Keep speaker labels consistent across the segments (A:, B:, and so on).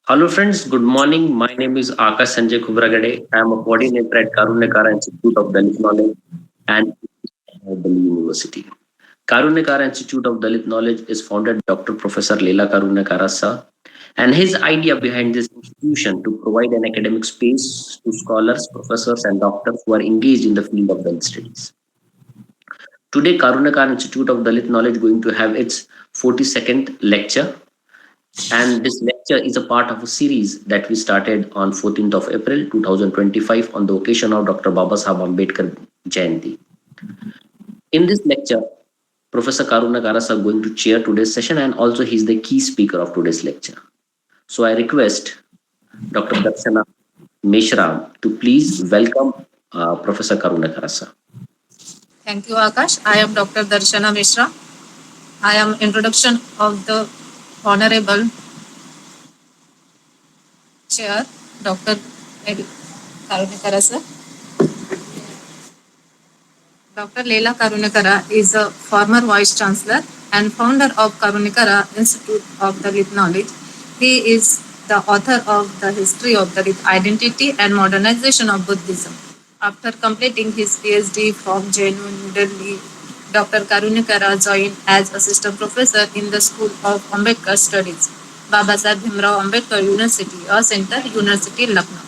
A: Hello friends, good morning. My name is Akash Sanjay Kubragade. I am a coordinator at Karunyakara Institute of Dalit Knowledge and Delhi University. Karunyakara Institute of Dalit Knowledge is founded by Dr. Professor Leela Karunyakara sir, and his idea behind this institution to provide an academic space to scholars, professors, and doctors who are engaged in the field of Dalit studies. Today, Karunyakara Institute of Dalit Knowledge going to have its 42nd lecture, and this lecture is a part of a series that we started on 14th of April 2025 on the occasion of Dr. Babasaheb Ambedkar Jayanti. In this lecture, Professor Karunyakara are going to chair today's session, and also he's the key speaker of today's lecture. So I request Dr. Darshana Mishra to please welcome Professor Karunyakara.
B: Thank you, Akash. I am Dr. Darshana Mishra. I am introduction of the Honorable Chair, Dr. Karunyakara sir. Dr. Leela Karunyakara is a former Vice Chancellor and founder of Karunyakara Institute of Dalit Knowledge. He is the author of The History of Dalit Identity and Modernization of Buddhism. After completing his PhD from JNU New Delhi, Dr. Karunyakara joined as assistant professor in the School of Ambedkar Studies, Babasaheb Bhimrao Ambedkar University, a center, University Lucknow.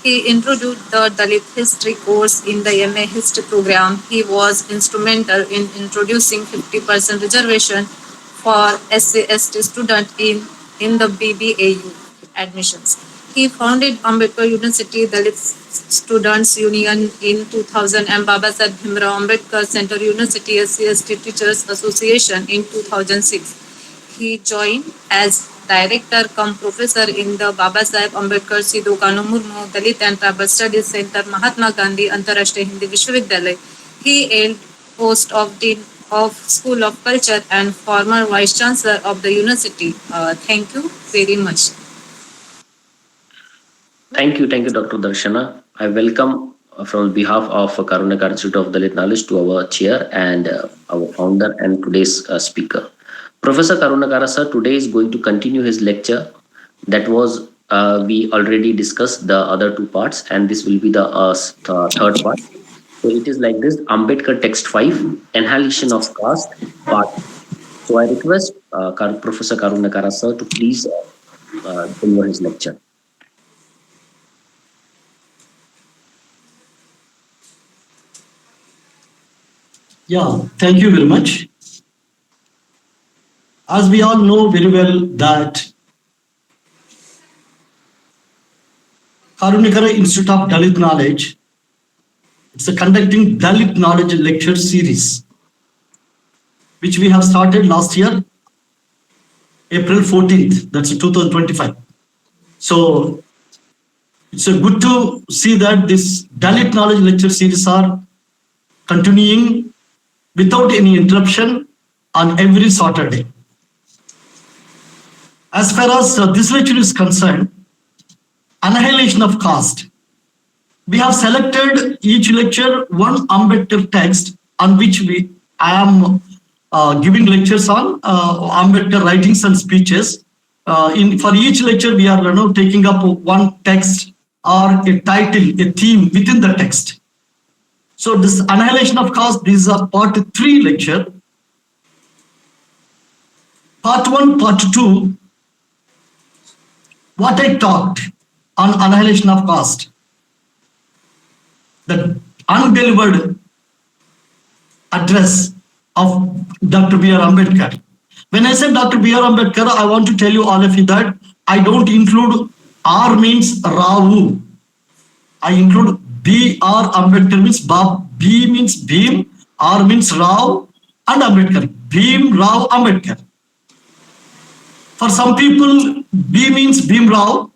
B: He introduced the Dalit history course in the MA history program. He was instrumental in introducing 50% reservation for SC/ST students in the BBAU admissions. He founded Ambedkar University Dalit Students Union in 2000 and Babasaheb Bhimrao Ambedkar Center University SC/ST Teachers Association in 2006. He joined as director cum professor in the Babasaheb Ambedkar Sidhu Kanu Murmu Dalit and Tribal Studies Center, Mahatma Gandhi Antarashtriya Hindi Vishwavidyalaya. He held post of Dean of School of Culture and former Vice Chancellor of the University. Thank you very much.
A: Thank you, Dr. Darshana. I welcome from behalf of Karunyakara Institute of Dalit Knowledge to our chair and our founder and today's speaker. Professor Karunyakara sir today is going to continue his lecture that was we already discussed the other two parts, and this will be the third part. So it is like this: Ambedkar Text 5, Annihilation of Caste, Part. So I request Professor Karunyakara sir to please deliver his lecture.
C: Yeah, thank you very much. As we all know very well that Karunyakara Institute of Dalit Knowledge, it's a conducting Dalit Knowledge lecture series, which we have started last year, April 14th, that's 2025. So it's good to see that this Dalit Knowledge lecture series are continuing without any interruption on every Saturday. As far as this lecture is concerned, Annihilation of Caste. We have selected each lecture one Ambedkar text on which I am giving lectures on Ambedkar writings and speeches. For each lecture, we are taking up one text or a title, a theme within the text. So this Annihilation of Caste, this is a part 3 lecture. Part 1, part 2, what I talked on Annihilation of Caste, the undelivered address of Dr. B.R. Ambedkar. When I said Dr. B.R. Ambedkar, I want to tell you all of you that I don't include R means Ravu. I include B.R. Ambedkar means B means Bhim, R means Rao, and Ambedkar. Bhim Rao Ambedkar. For some people, B means Bhim Rao.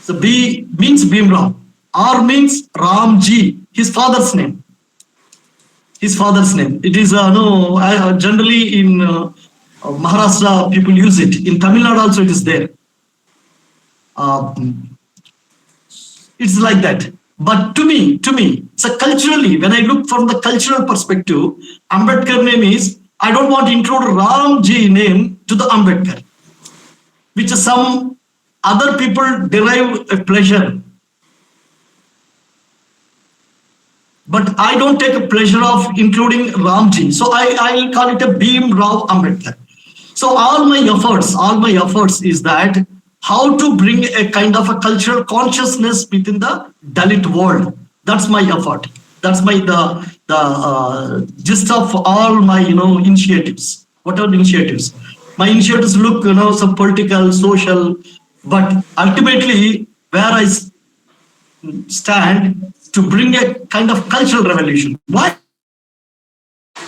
C: So B means Bhim Rao. R means Ramji, his father's name. His father's name. It is generally in Maharashtra people use it. In Tamil Nadu also it is there. It's like that. But to me, so culturally, when I look from the cultural perspective, Ambedkar name is, I don't want to include Ramji name to the Ambedkar, which some other people derive a pleasure, but I don't take a pleasure of including Ramji. So I'll call it a Bhim Rao Ambedkar. So all my efforts is that how to bring a kind of a cultural consciousness within the Dalit world. That's my effort. That's my the gist of all my initiatives. Whatever initiatives, my initiatives look some political, social, but ultimately where I stand to bring a kind of cultural revolution. Why?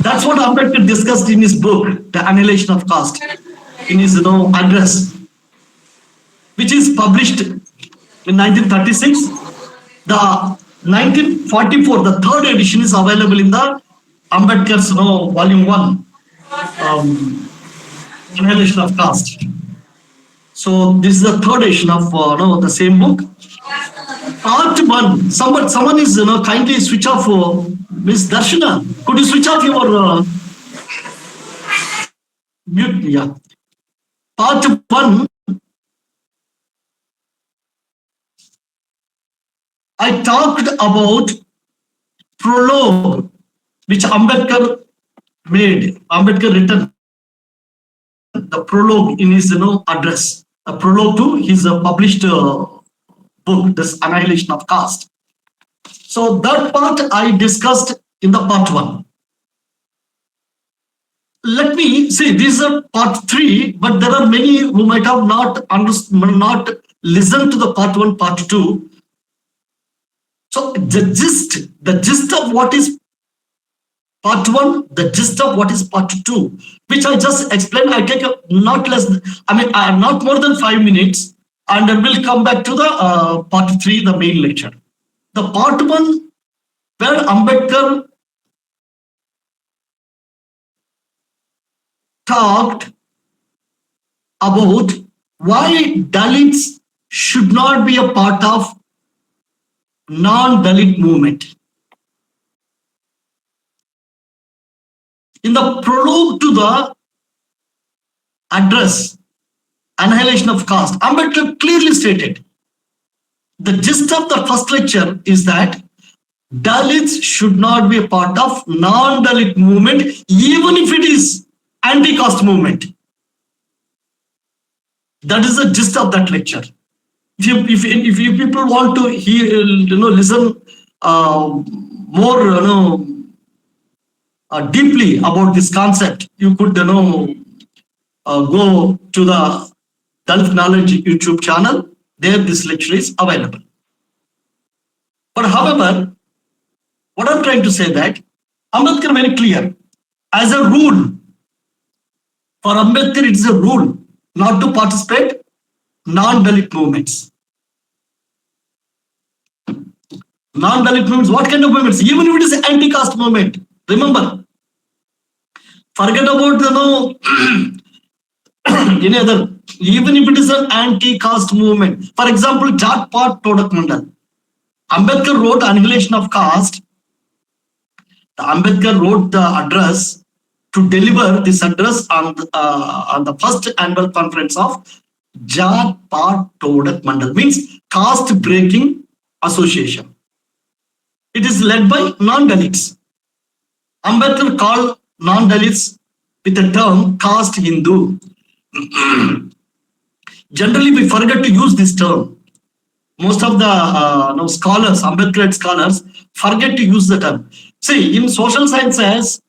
C: That's what Ambedkar discussed in his book, The Annihilation of Caste, in his address, which is published in 1936. The 1944, the third edition is available in the Ambedkar's volume 1, Annihilation of Caste. So this is the third edition of the same book. Part 1. Someone is kindly switch off Miss Darshana. Could you switch off your mute? Yeah. Part 1. I talked about prologue which Ambedkar made. Ambedkar written the prologue in his address. A prologue to his published book, this Annihilation of Caste. So that part I discussed in the part 1. Let me see, this is a part 3, but there are many who might have not listened to the part 1, part 2. So the gist of what is part 1, the gist of what is part 2, which I just explained, I take not more than 5 minutes, and then we'll come back to the part 3, the main lecture. The part 1, where Ambedkar talked about why Dalits should not be a part of non-Dalit movement. In the prologue to the address, Annihilation of Caste, Ambedkar clearly stated, the gist of the first lecture is that Dalits should not be a part of non-Dalit movement, even if it is anti-caste movement. That is the gist of that lecture. If you people want to hear, listen more, deeply about this concept, you could, go to the Dalit Knowledge YouTube channel. There, this lecture is available. But however, what I'm trying to say that Ambedkar very clear, as a rule, for Ambedkar it is a rule not to participate non-Dalit movements. Non-Dalit movements, what kind of movements? Even if it is an anti-caste movement, remember, forget about any other, even if it is an anti-caste movement. For example, Jat Pat Todak Mandal. Ambedkar wrote Annihilation of Caste. Ambedkar wrote the address to deliver this address on the first annual conference of Jat Pat Todak Mandal, means caste breaking association. It is led by non-Dalits. Ambedkar called non-Dalits with the term caste Hindu. Generally, we forget to use this term. Most of the scholars, Ambedkar scholars, forget to use the term. See, in social sciences,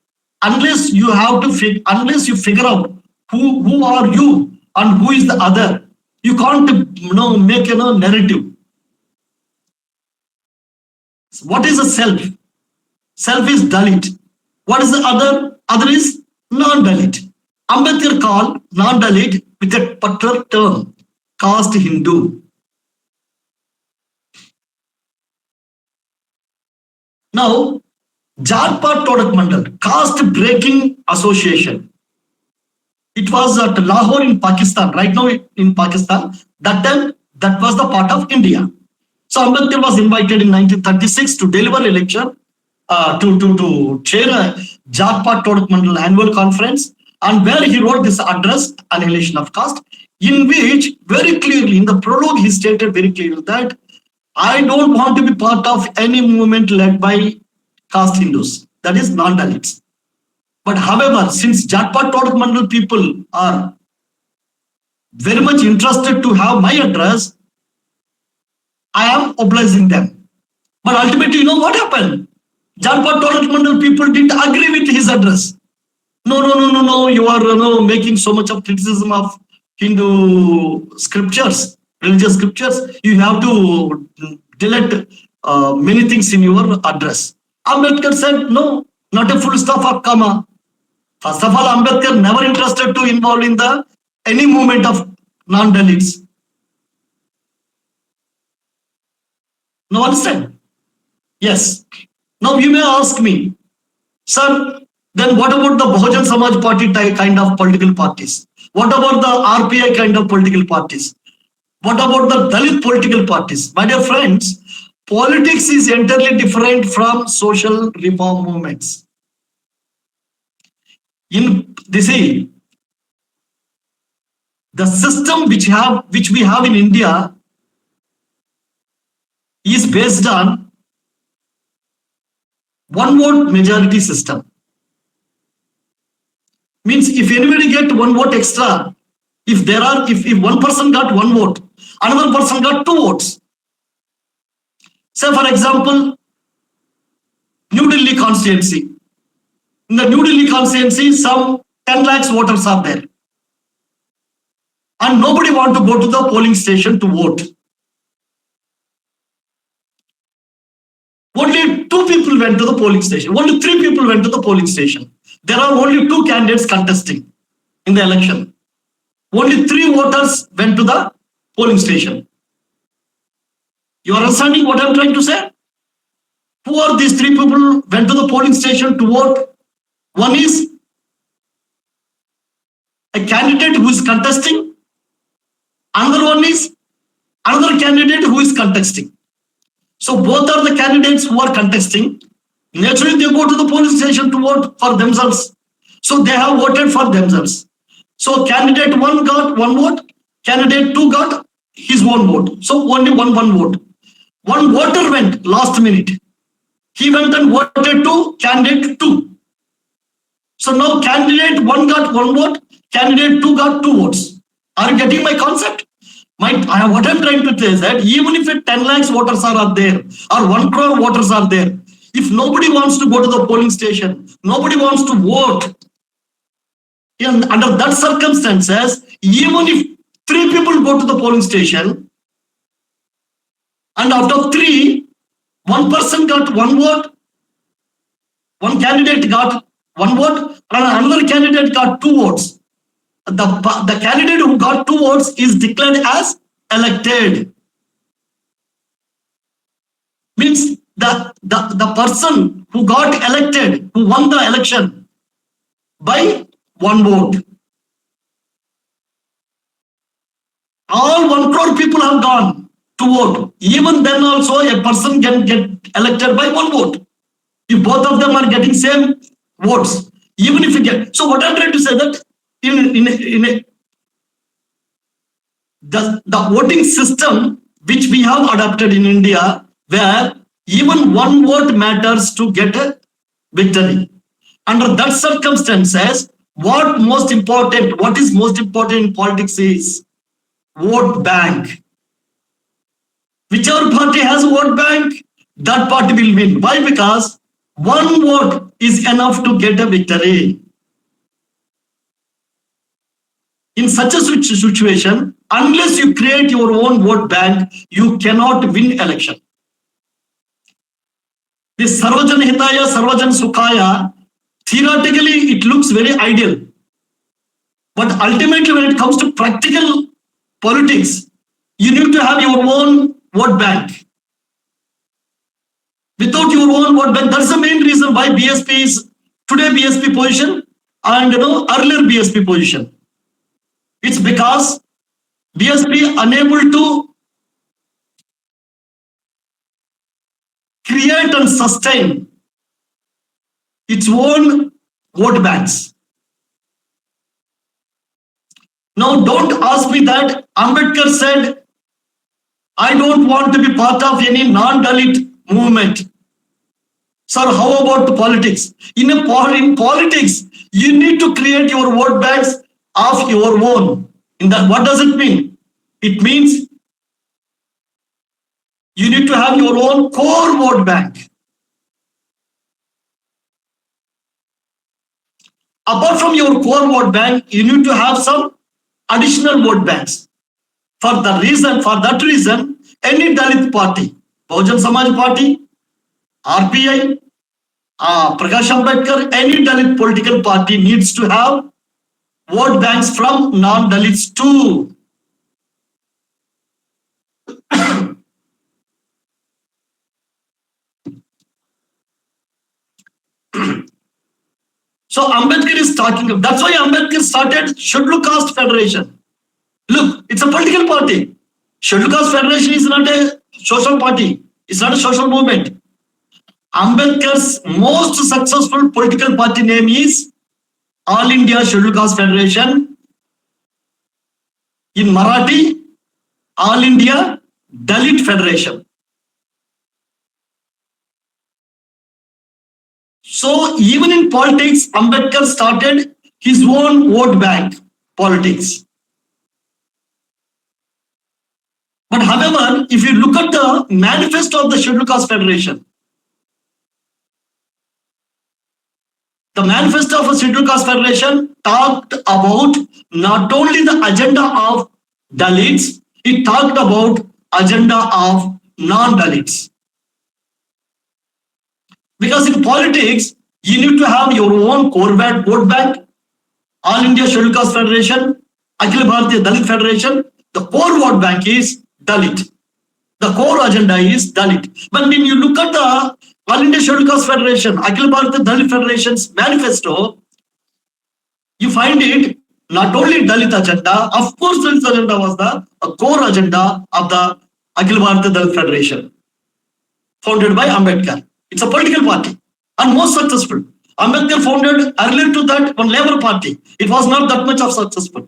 C: unless you figure out who are you and who is the other, you can't make a narrative. What is the self? Self is Dalit. What is the other? Other is non-Dalit. Ambedkar called non-Dalit with a particular term, caste Hindu. Now, Jat-Pat Todak Mandal, caste breaking association. It was at Lahore in Pakistan, right now in Pakistan. That time, that was the part of India. So Ambedkar was invited in 1936 to deliver a lecture, to chair a Jat-Pat Todak Mandal annual conference, and where he wrote this address, Annihilation of Caste. in which very clearly, in the prologue, he stated very clearly that I don't want to be part of any movement led by caste Hindus, that is non-Dalits. But however, since Jatpat Todak Mandal people are very much interested to have my address, I am obliging them. But ultimately, you know what happened? Jatpat Todak Mandal people didn't agree with his address. No, you are making so much of criticism of Hindu scriptures, religious scriptures. You have to delete many things in your address. Ambedkar said, no, not a full stop or comma. First of all, Ambedkar never interested to involve in the any movement of non-Dalits. Now understand? Yes. Now you may ask me, sir, then what about the Bahujan Samaj Party type kind of political parties? What about the RPI kind of political parties? What about the Dalit political parties? My dear friends, politics is entirely different from social reform movements. In this, the system which we have in India is based on one vote majority system. Means if anybody get one vote extra, if one person got one vote, another person got two votes. Say for example, New Delhi constituency. In the New Delhi constituency, some 10 lakhs voters are there. And nobody want to go to the polling station to vote. Only two people went to the polling station. Only three people went to the polling station. There are only two candidates contesting in the election. Only three voters went to the polling station. You are understanding what I'm trying to say? Who are these three people went to the polling station to vote? One is a candidate who is contesting. Another one is another candidate who is contesting. So both are the candidates who are contesting. Naturally, they go to the polling station to vote for themselves. So they have voted for themselves. So candidate one got one vote, candidate two got his own vote. So only one vote. One voter went last minute. He went and voted to candidate two. So now candidate one got one vote, candidate two got two votes. Are you getting my concept? What I'm trying to say is that even if 10 lakhs voters are there or 1 crore voters are there, if nobody wants to go to the polling station, nobody wants to vote, under that circumstances, even if three people go to the polling station, and out of three, one person got one vote, one candidate got one vote, and another candidate got two votes. The candidate who got two votes is declared as elected. Means the person who got elected, who won the election by one vote. All 1 crore people have gone to vote. Even then also a person can get elected by one vote. If both of them are getting same votes, even if you get. So what I'm trying to say that the voting system which we have adopted in India, where even one vote matters to get a victory. Under that circumstances, what is most important in politics is vote bank. Whichever party has a vote bank, that party will win. Why? Because one vote is enough to get a victory. In such a situation, unless you create your own vote bank, you cannot win election. This Sarvajan Hitaya, Sarvajan Sukhaya, theoretically it looks very ideal. But ultimately when it comes to practical politics, you need to have your own vote bank. Without your own vote bank, that's the main reason why BSP is today BSP position and earlier BSP position. It's because BSP unable to create and sustain its own vote banks. Now, don't ask me that Ambedkar said, I don't want to be part of any non-Dalit movement. Sir, how about politics? In politics, you need to create your vote banks of your own. In that, what does it mean? It means you need to have your own core vote bank. Apart from your core vote bank, you need to have some additional vote banks. For that reason, any Dalit party, Bahujan Samaj Party, RPI, Prakash Ambedkar, any Dalit political party needs to have vote banks from non-Dalits too. So Ambedkar is talking, that's why Ambedkar started Scheduled Caste Federation. Look, it's a political party. Scheduled Caste Federation is not a social party. It's not a social movement. Ambedkar's most successful political party name is All India Scheduled Caste Federation. In Marathi, All India Dalit Federation. So even in politics, Ambedkar started his own vote bank politics. But however, if you look at the manifesto of the Scheduled Caste Federation, the manifesto of a Scheduled Caste Federation talked about not only the agenda of Dalits, it talked about agenda of non-Dalits. Because in politics, you need to have your own core vote bank, All India Scheduled Caste Federation, Akhil Bharatiya Dalit Federation. The core vote bank is Dalit. The core agenda is Dalit. But when you look at the All India Scheduled Caste Federation, Akhil Bharatiya Dalit Federation's manifesto, you find it not only Dalit agenda, of course Dalit agenda was the core agenda of the Akhil Bharatiya Dalit Federation, founded by Ambedkar. It's a political party and most successful. Ambedkar founded earlier to that one Labour Party. It was not that much of successful.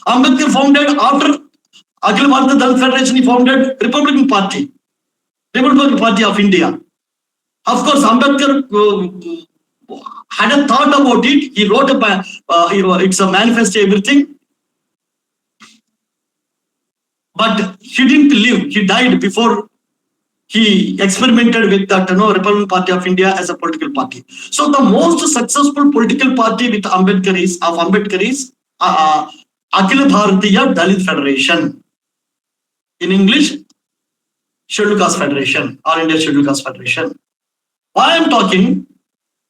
C: Ambedkar founded after Akhil Bharatiya Dalit Federation, he founded Republican Party of India. Of course, Ambedkar had a thought about it. He wrote it's a manifesto, everything. But he didn't live. He died before he experimented with that Republican Party of India as a political party. So the most successful political party with Ambedkar is Akhil Bharatiya Dalit Federation. In English, Scheduled Caste Federation, All India Scheduled Caste Federation. Why I'm talking,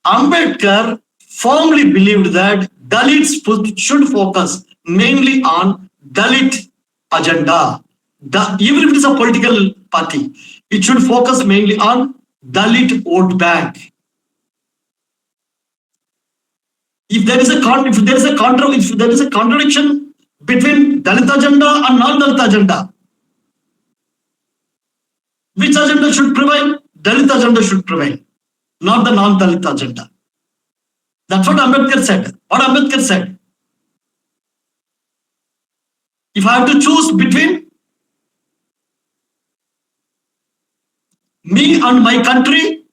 C: Ambedkar firmly believed that Dalits should focus mainly on Dalit agenda. Even if it is a political party, it should focus mainly on Dalit vote bank. If there is a contradiction between Dalit agenda and non-Dalit agenda, which agenda should prevail? Dalit agenda should prevail, not the non-Dalit agenda. That's what Ambedkar said. What Ambedkar said, if I have to choose between me and my country,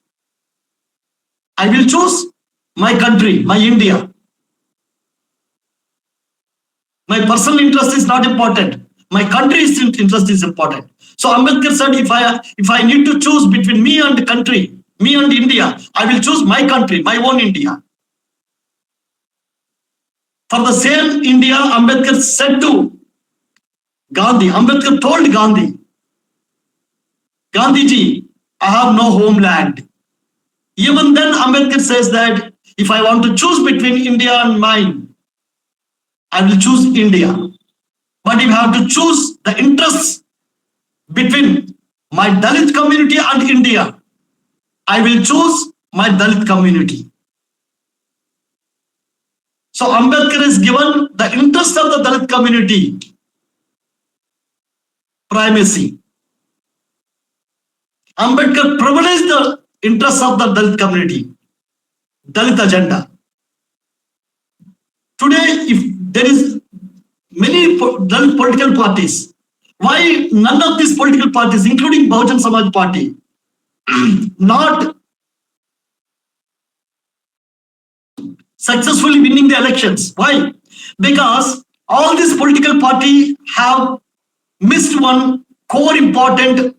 C: I will choose my country, my India. My personal interest is not important. My country's interest is important. So Ambedkar said, if I need to choose between me and the country, me and India, I will choose my country, my own India. For the same India, Ambedkar said to Gandhi, Ambedkar told Gandhiji, I have no homeland. Even then, Ambedkar says that if I want to choose between India and mine, I will choose India. But if I have to choose the interests between my Dalit community and India, I will choose my Dalit community. So Ambedkar is given the interest of the Dalit community primacy. Ambedkar privileged the interests of the Dalit community, Dalit agenda. Today, if there is many Dalit political parties. Why none of these political parties, including Bahujan Samaj Party, not successfully winning the elections? Why? Because all these political parties have missed one core important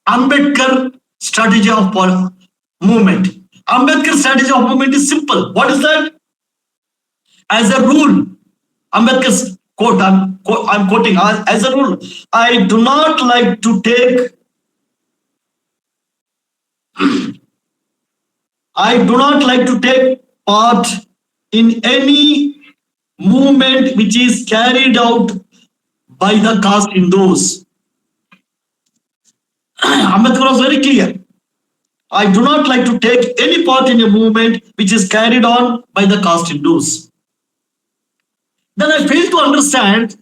C: Ambedkar strategy of movement. Ambedkar strategy of movement is simple. What is that? As a rule, Ambedkar's quote, I'm quoting, as a rule, I do not like to take part in any movement which is carried out by the caste Hindus. Ambedkar was very clear. I do not like to take any part in a movement which is carried on by the caste Hindus. Then I fail to understand,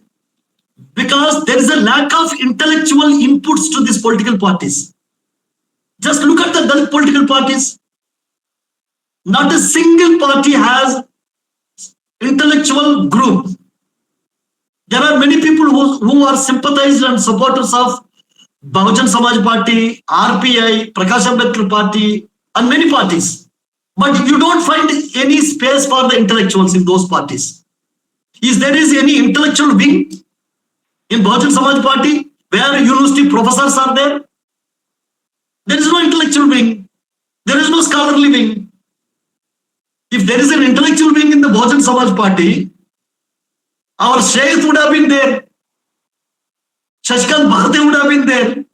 C: because there is a lack of intellectual inputs to these political parties. Just look at the Dalit political parties. Not a single party has intellectual group. There are many people who are sympathizers and supporters of Bahujan Samaj Party, RPI, Prakash Ambedkar Party, and many parties. But you don't find any space for the intellectuals in those parties. Is there any intellectual wing in Bahujan Samaj Party where university professors are there? There is no intellectual wing. There is no scholarly wing. If there is an intellectual wing in the Bahujan Samaj Party, our Shreyat would have been there. Shashikant would have been there.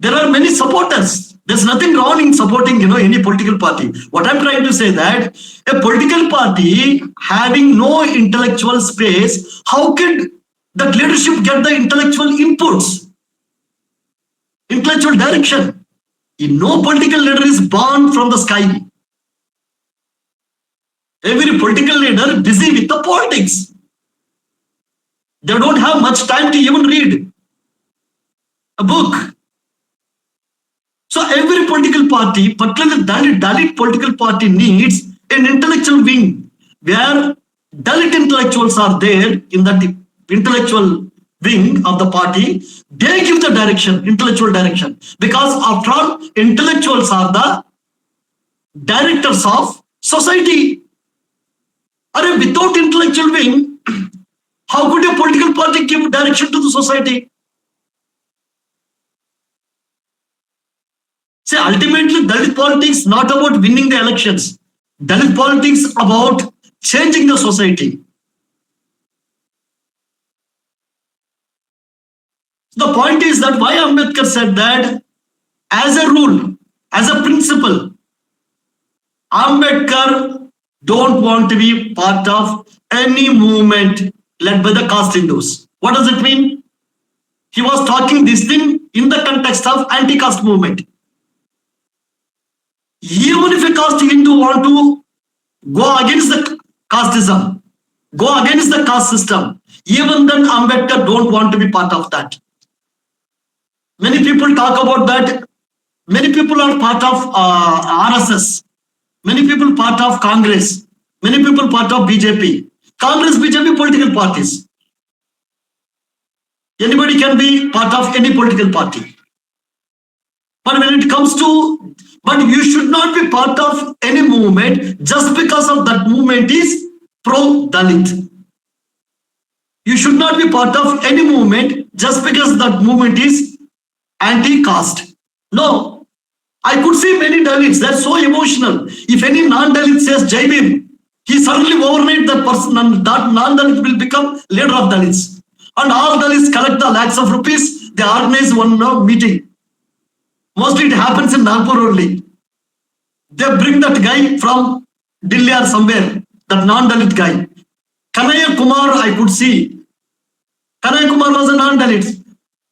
C: There are many supporters. There's nothing wrong in supporting, any political party. What I'm trying to say that a political party having no intellectual space, how can that leadership get the intellectual inputs, intellectual direction? No political leader is born from the sky. Every political leader busy with the politics. They don't have much time to even read a book. So every political party, particularly the Dalit political party, needs an intellectual wing where Dalit intellectuals are there in that intellectual wing of the party. They give the direction, intellectual direction, because after all, intellectuals are the directors of society. Without intellectual wing, how could a political party give direction to the society? See, ultimately, Dalit politics not about winning the elections. Dalit politics about changing the society. The point is that why Ambedkar said that as a rule, as a principle, Ambedkar don't want to be part of any movement led by the caste Hindus. What does it mean? He was talking this thing in the context of anti-caste movement. Even if a caste Hindu want to go against the casteism, go against the caste system, even then Ambedkar don't want to be part of that. Many people talk about that. Many people are part of RSS. Many people part of Congress. Many people part of BJP. Congress, BJP, political parties. Anybody can be part of any political party. But when it comes to, but you should not be part of any movement just because of that movement is pro-Dalit. You should not be part of any movement just because that movement is anti-caste. No. I could see many Dalits, they're so emotional. If any non-Dalit says Jai Bhim, he suddenly overnight that person and that non-Dalit will become leader of Dalits. And all Dalits collect the lakhs of rupees, they organize one meeting. Mostly it happens in Nagpur only. They bring that guy from Delhi or somewhere, that non-Dalit guy. Kanaya Kumar, I could see. Kanaya Kumar was a non-Dalit.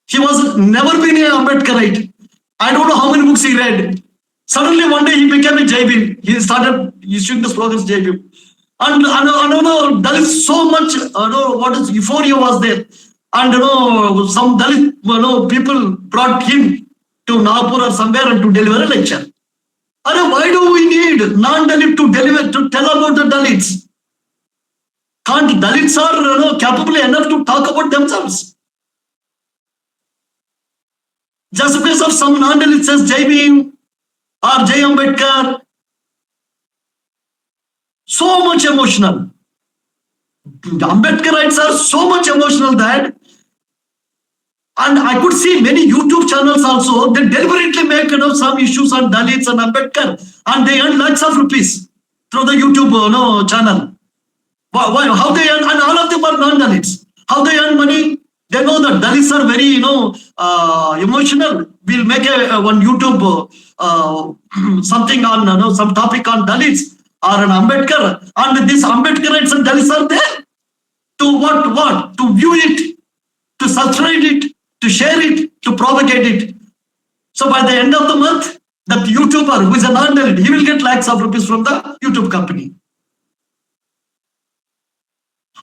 C: He was never been an Ambedkarite. I don't know how many books he read. Suddenly one day he became a Jai Bhim. He started issuing the slogans Jai Bhim. And Dalit so much, what is euphoria was there. And some Dalit people brought him to Nagpur or somewhere and to deliver a lecture. Why do we need non-Dalit to tell about the Dalits? Can't Dalits are capable enough to talk about themselves? Just because of some non-Dalit says Jai Bhim or Jai Ambedkar, so much emotional. The Ambedkarites are so much emotional that, and I could see many YouTube channels also, they deliberately make some issues on Dalits and Ambedkar, and they earn lakhs of rupees through the YouTube channel. Why? How they earn? And all of them are non-Dalits. How they earn money? They know that Dalits are very emotional. We'll make one YouTube something on some topic on Dalits or an Ambedkar, and these Ambedkarites and Dalits are there to what? To view it, to subscribe it, to share it, to propagate it. So by the end of the month, that YouTuber who is a non-Dalit, he will get lakhs of rupees from the YouTube company.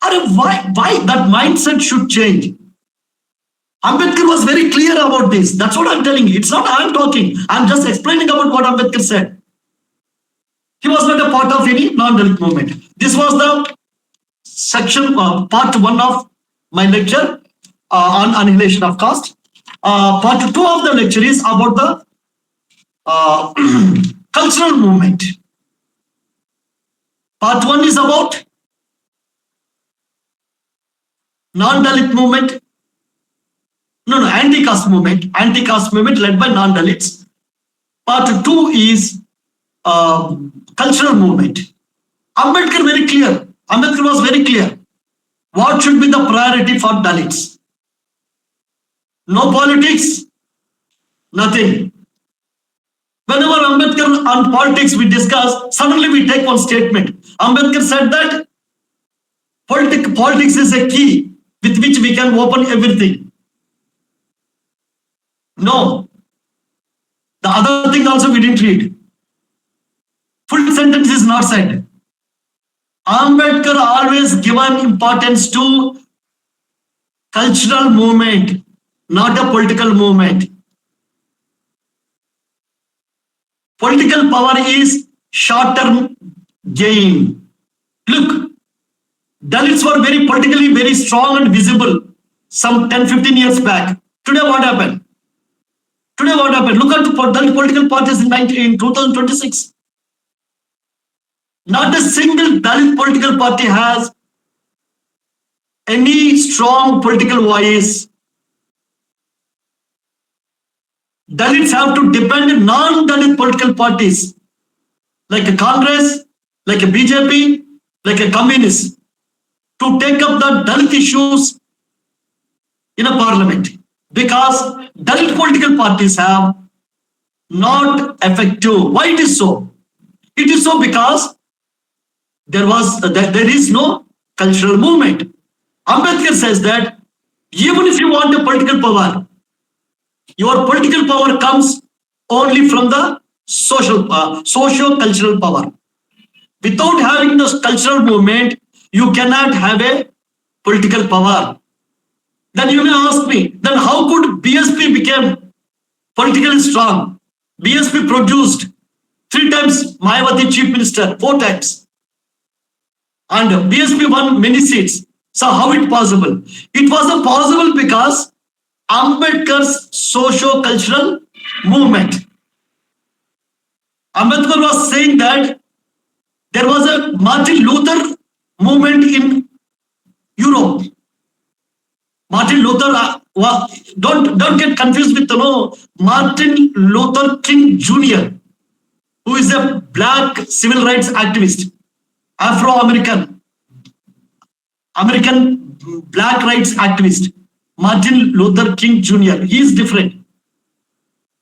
C: Why that mindset should change? Ambedkar was very clear about this. That's what I'm telling you. It's not I'm talking. I'm just explaining about what Ambedkar said. He was not a part of any non-Dalit movement. This was the section, part 1 of my lecture on Annihilation of Caste. Part 2 of the lecture is about the cultural movement. Part 1 is about non-Dalit movement. Anti-caste movement led by non-Dalits. Part 2 is cultural movement. Ambedkar was very clear. What should be the priority for Dalits? No politics, nothing. Whenever Ambedkar on politics we discuss, suddenly we take one statement. Ambedkar said that politics is a key with which we can open everything. No. The other thing also we didn't read. Full sentence is not said. Ambedkar always given importance to cultural movement, not a political movement. Political power is short-term gain. Look, Dalits were very politically very strong and visible some 10-15 years back. Today what happened? Look at the Dalit political parties in 2026. Not a single Dalit political party has any strong political voice. Dalits have to depend on non-Dalit political parties like a Congress, like a BJP, like a Communist to take up the Dalit issues in a parliament, because Dalit political parties have not effective. Why it is so? It is so because there is no cultural movement. Ambedkar says that even if you want a political power, your political power comes only from the socio-cultural power. Without having the cultural movement, you cannot have a political power. Then you may ask me, then how could BSP become politically strong? BSP produced 3 times Mayawati chief minister, 4 times. And BSP won many seats. So how it possible? It was possible because Ambedkar's socio-cultural movement. Ambedkar was saying that there was a Martin Luther movement in Europe. Martin Luther, don't get confused with Martin Luther King Jr., who is a black civil rights activist, Afro-American, American black rights activist, Martin Luther King Jr. He is different.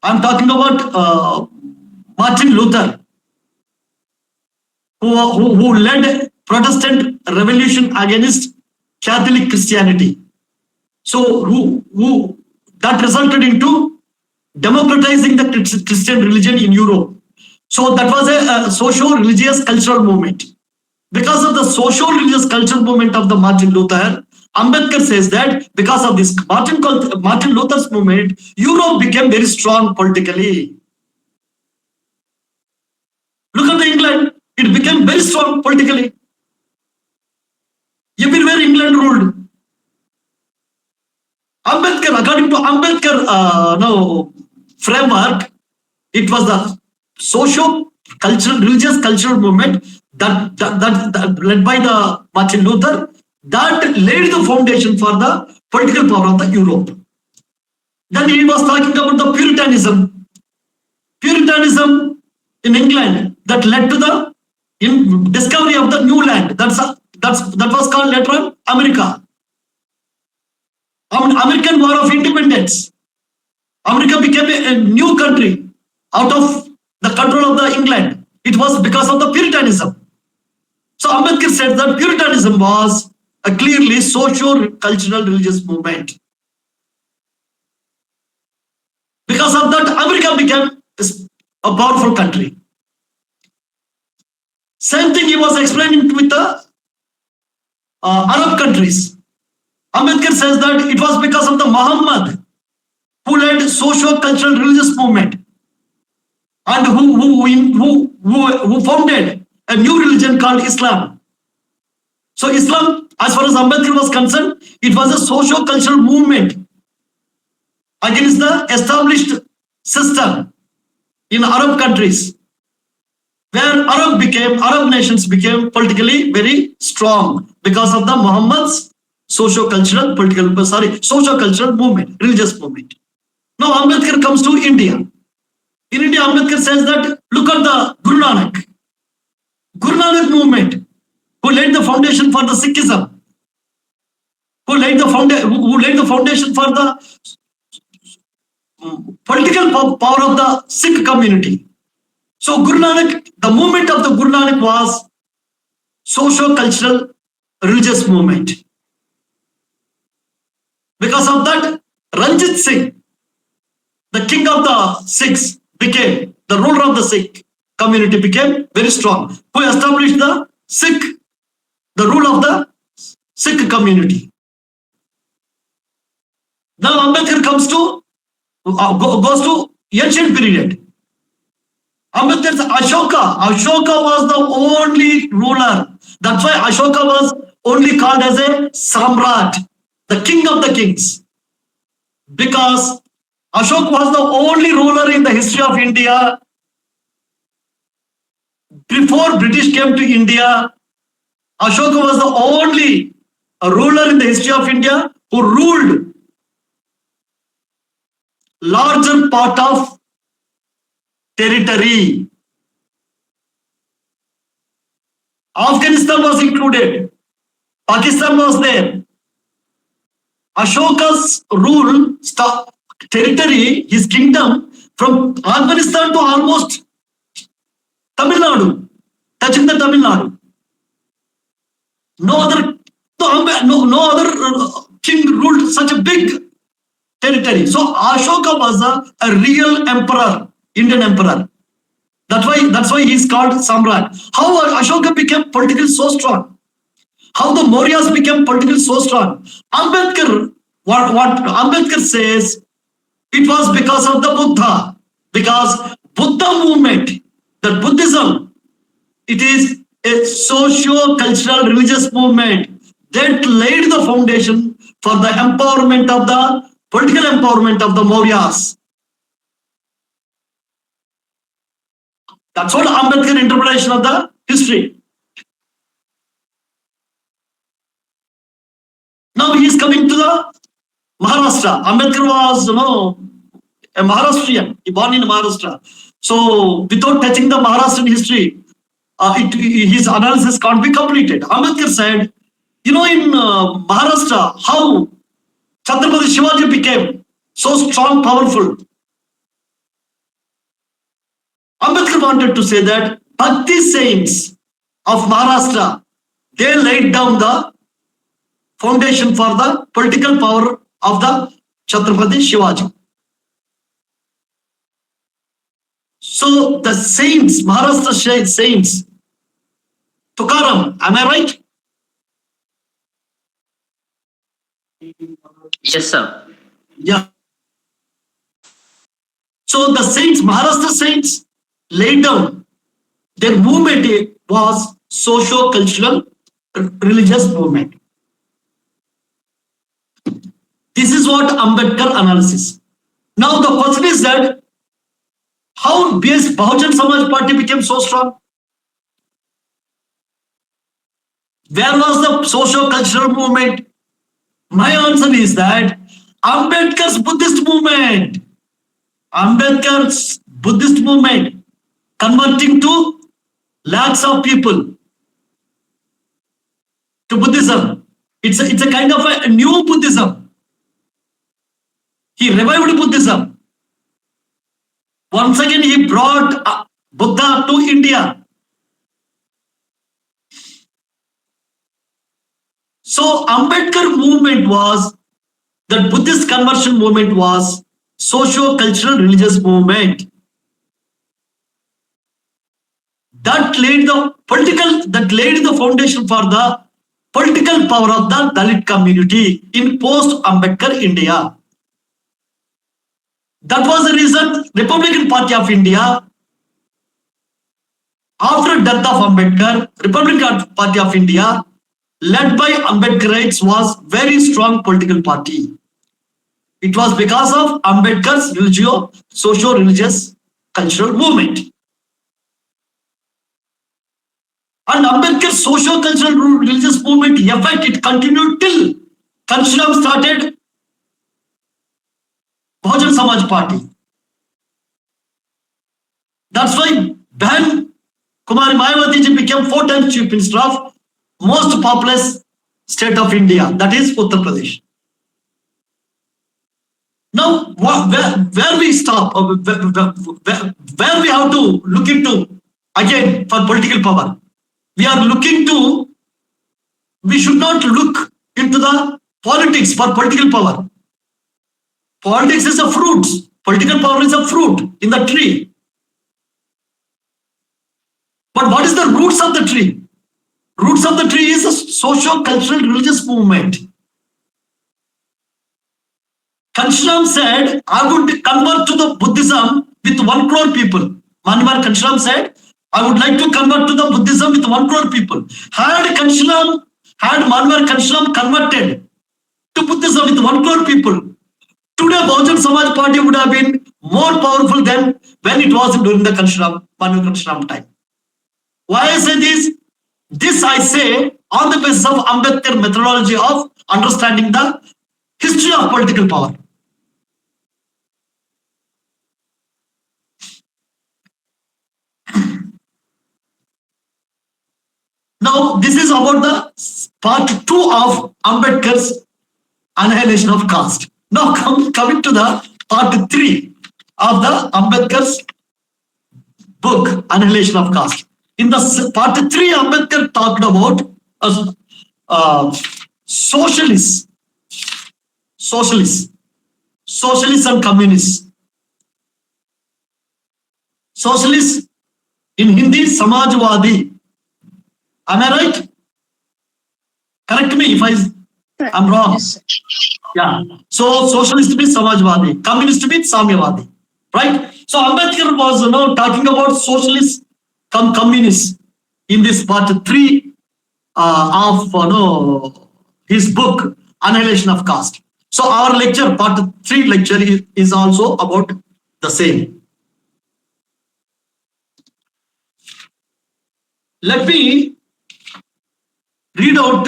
C: I'm talking about Martin Luther, who led Protestant revolution against Catholic Christianity. So who that resulted into democratizing the Christian religion in Europe. So that was a socio-religious cultural movement. Because of the socio-religious cultural movement of the Martin Luther, Ambedkar says that because of this Martin Luther's movement, Europe became very strong politically. Look at the England. It became very strong politically. Everywhere England ruled. Ambedkar, according to Ambedkar framework, it was the socio-cultural, religious cultural movement that led by the Martin Luther that laid the foundation for the political power of the Europe. Then he was talking about the Puritanism. Puritanism in England that led to the discovery of the new land. That was called later on America. American War of Independence. America became a new country out of the control of the England. It was because of the Puritanism. So Ambedkar said that Puritanism was a clearly socio-cultural religious movement. Because of that, America became a powerful country. Same thing he was explaining with the Arab countries. Ambedkar says that it was because of the Muhammad who led socio-cultural religious movement and who founded a new religion called Islam. So Islam, as far as Ambedkar was concerned, it was a socio-cultural movement against the established system in Arab countries, where Arab nations became politically very strong because of the Muhammad's socio-cultural movement, religious movement. Now Ambedkar comes to India. In India, Ambedkar says that look at the Guru Nanak movement, who laid the foundation for the Sikhism, who laid the foundation for the political power of the Sikh community. So Guru Nanak, the movement of the Guru Nanak was socio-cultural religious movement. Because of that, Ranjit Singh, the king of the Sikhs, became the ruler of the Sikh community, became very strong, who established the rule of the Sikh community. Now Ambedkar goes to ancient period. Ambedkar's Ashoka was the only ruler. That's why Ashoka was only called as a Samrat, the king of the kings. Because Ashoka was the only ruler in the history of India. Before British came to India, Ashoka was the only ruler in the history of India who ruled larger part of territory. Afghanistan was included. Pakistan was there. Ashoka's rule, territory, his kingdom, from Afghanistan to almost Tamil Nadu, touching the Tamil Nadu. No other king ruled such a big territory. So Ashoka was a real emperor, Indian emperor. That's why he's called Samrat. How Ashoka became politically so strong? How the Mauryas became politically so strong? Ambedkar, what Ambedkar says, it was because of the Buddha. Because Buddha movement, that Buddhism, it is a socio-cultural religious movement that laid the foundation for the empowerment of the political empowerment of the Mauryas. That's what Ambedkar interpretation of the history. Now he is coming to the Maharashtra. Ambedkar was, a Maharashtrian. He born in Maharashtra. So without touching the Maharashtrian history, his analysis can't be completed. Ambedkar said, in Maharashtra, how Chhatrapati Shivaji became so strong, powerful. Ambedkar wanted to say that Bhakti saints of Maharashtra, they laid down the foundation for the political power of the Chhatrapati Shivaji. So the saints, Maharashtra saints, Tukaram, am I right?
A: Yes, sir.
C: Yeah. So the saints, Maharashtra saints, laid down Their movement was socio-cultural religious movement. This is what Ambedkar analysis. Now the question is that how Bahujan Samaj Party became so strong? Where was the socio-cultural movement? My answer is that Ambedkar's Buddhist movement. Ambedkar's Buddhist movement converting to lakhs of people to Buddhism. It's a kind of a new Buddhism. He revived Buddhism. Once again, he brought Buddha to India. So Ambedkar movement was, the Buddhist conversion movement was socio-cultural religious movement that laid the foundation for the political power of the Dalit community in post-Ambedkar India. That was the reason Republican Party of India, after death of Ambedkar, Republican Party of India, led by Ambedkarites, was very strong political party. It was because of Ambedkar's socio-religious cultural movement. And Ambedkar's socio-cultural religious movement effect, it continued till Kanshiram started Bahujan Samaj Party. That's why Ben Kumari Mayawati ji became 4 times Chief Minister of most populous state of India, that is Uttar Pradesh. Now, where we stop, where we have to look into again for political power, we should not look into the politics for political power. Politics is a fruit. Political power is a fruit in the tree. But what is the roots of the tree? Roots of the tree is a socio-cultural religious movement. Kanshiram said, I would convert to the Buddhism with 1 crore people. Manimar Kanshiram said, I would like to convert to the Buddhism with 1 crore people. Had Manimar Kanshiram converted to Buddhism with 1 crore people, today Bahujan Samaj Party would have been more powerful than when it was during the Manimar Kanshiram time. Why I say this? This I say on the basis of Ambedkar methodology of understanding the history of political power. Now, this is about the part 2 of Ambedkar's Annihilation of Caste. Now, coming to the part 3 of the Ambedkar's book, Annihilation of Caste. In the part 3, Ambedkar talked about socialists and communists. Socialists in Hindi, Samajwadi. Am I right? Correct me if I'm wrong.
D: Yes, sir.
C: Yeah. So socialist means Samajwadi, communist means Samyawadi, right? So Ambedkar was talking about socialists, communists in this part 3 of his book Annihilation of Caste. So our lecture, part 3 lecture is also about the same. Let me read out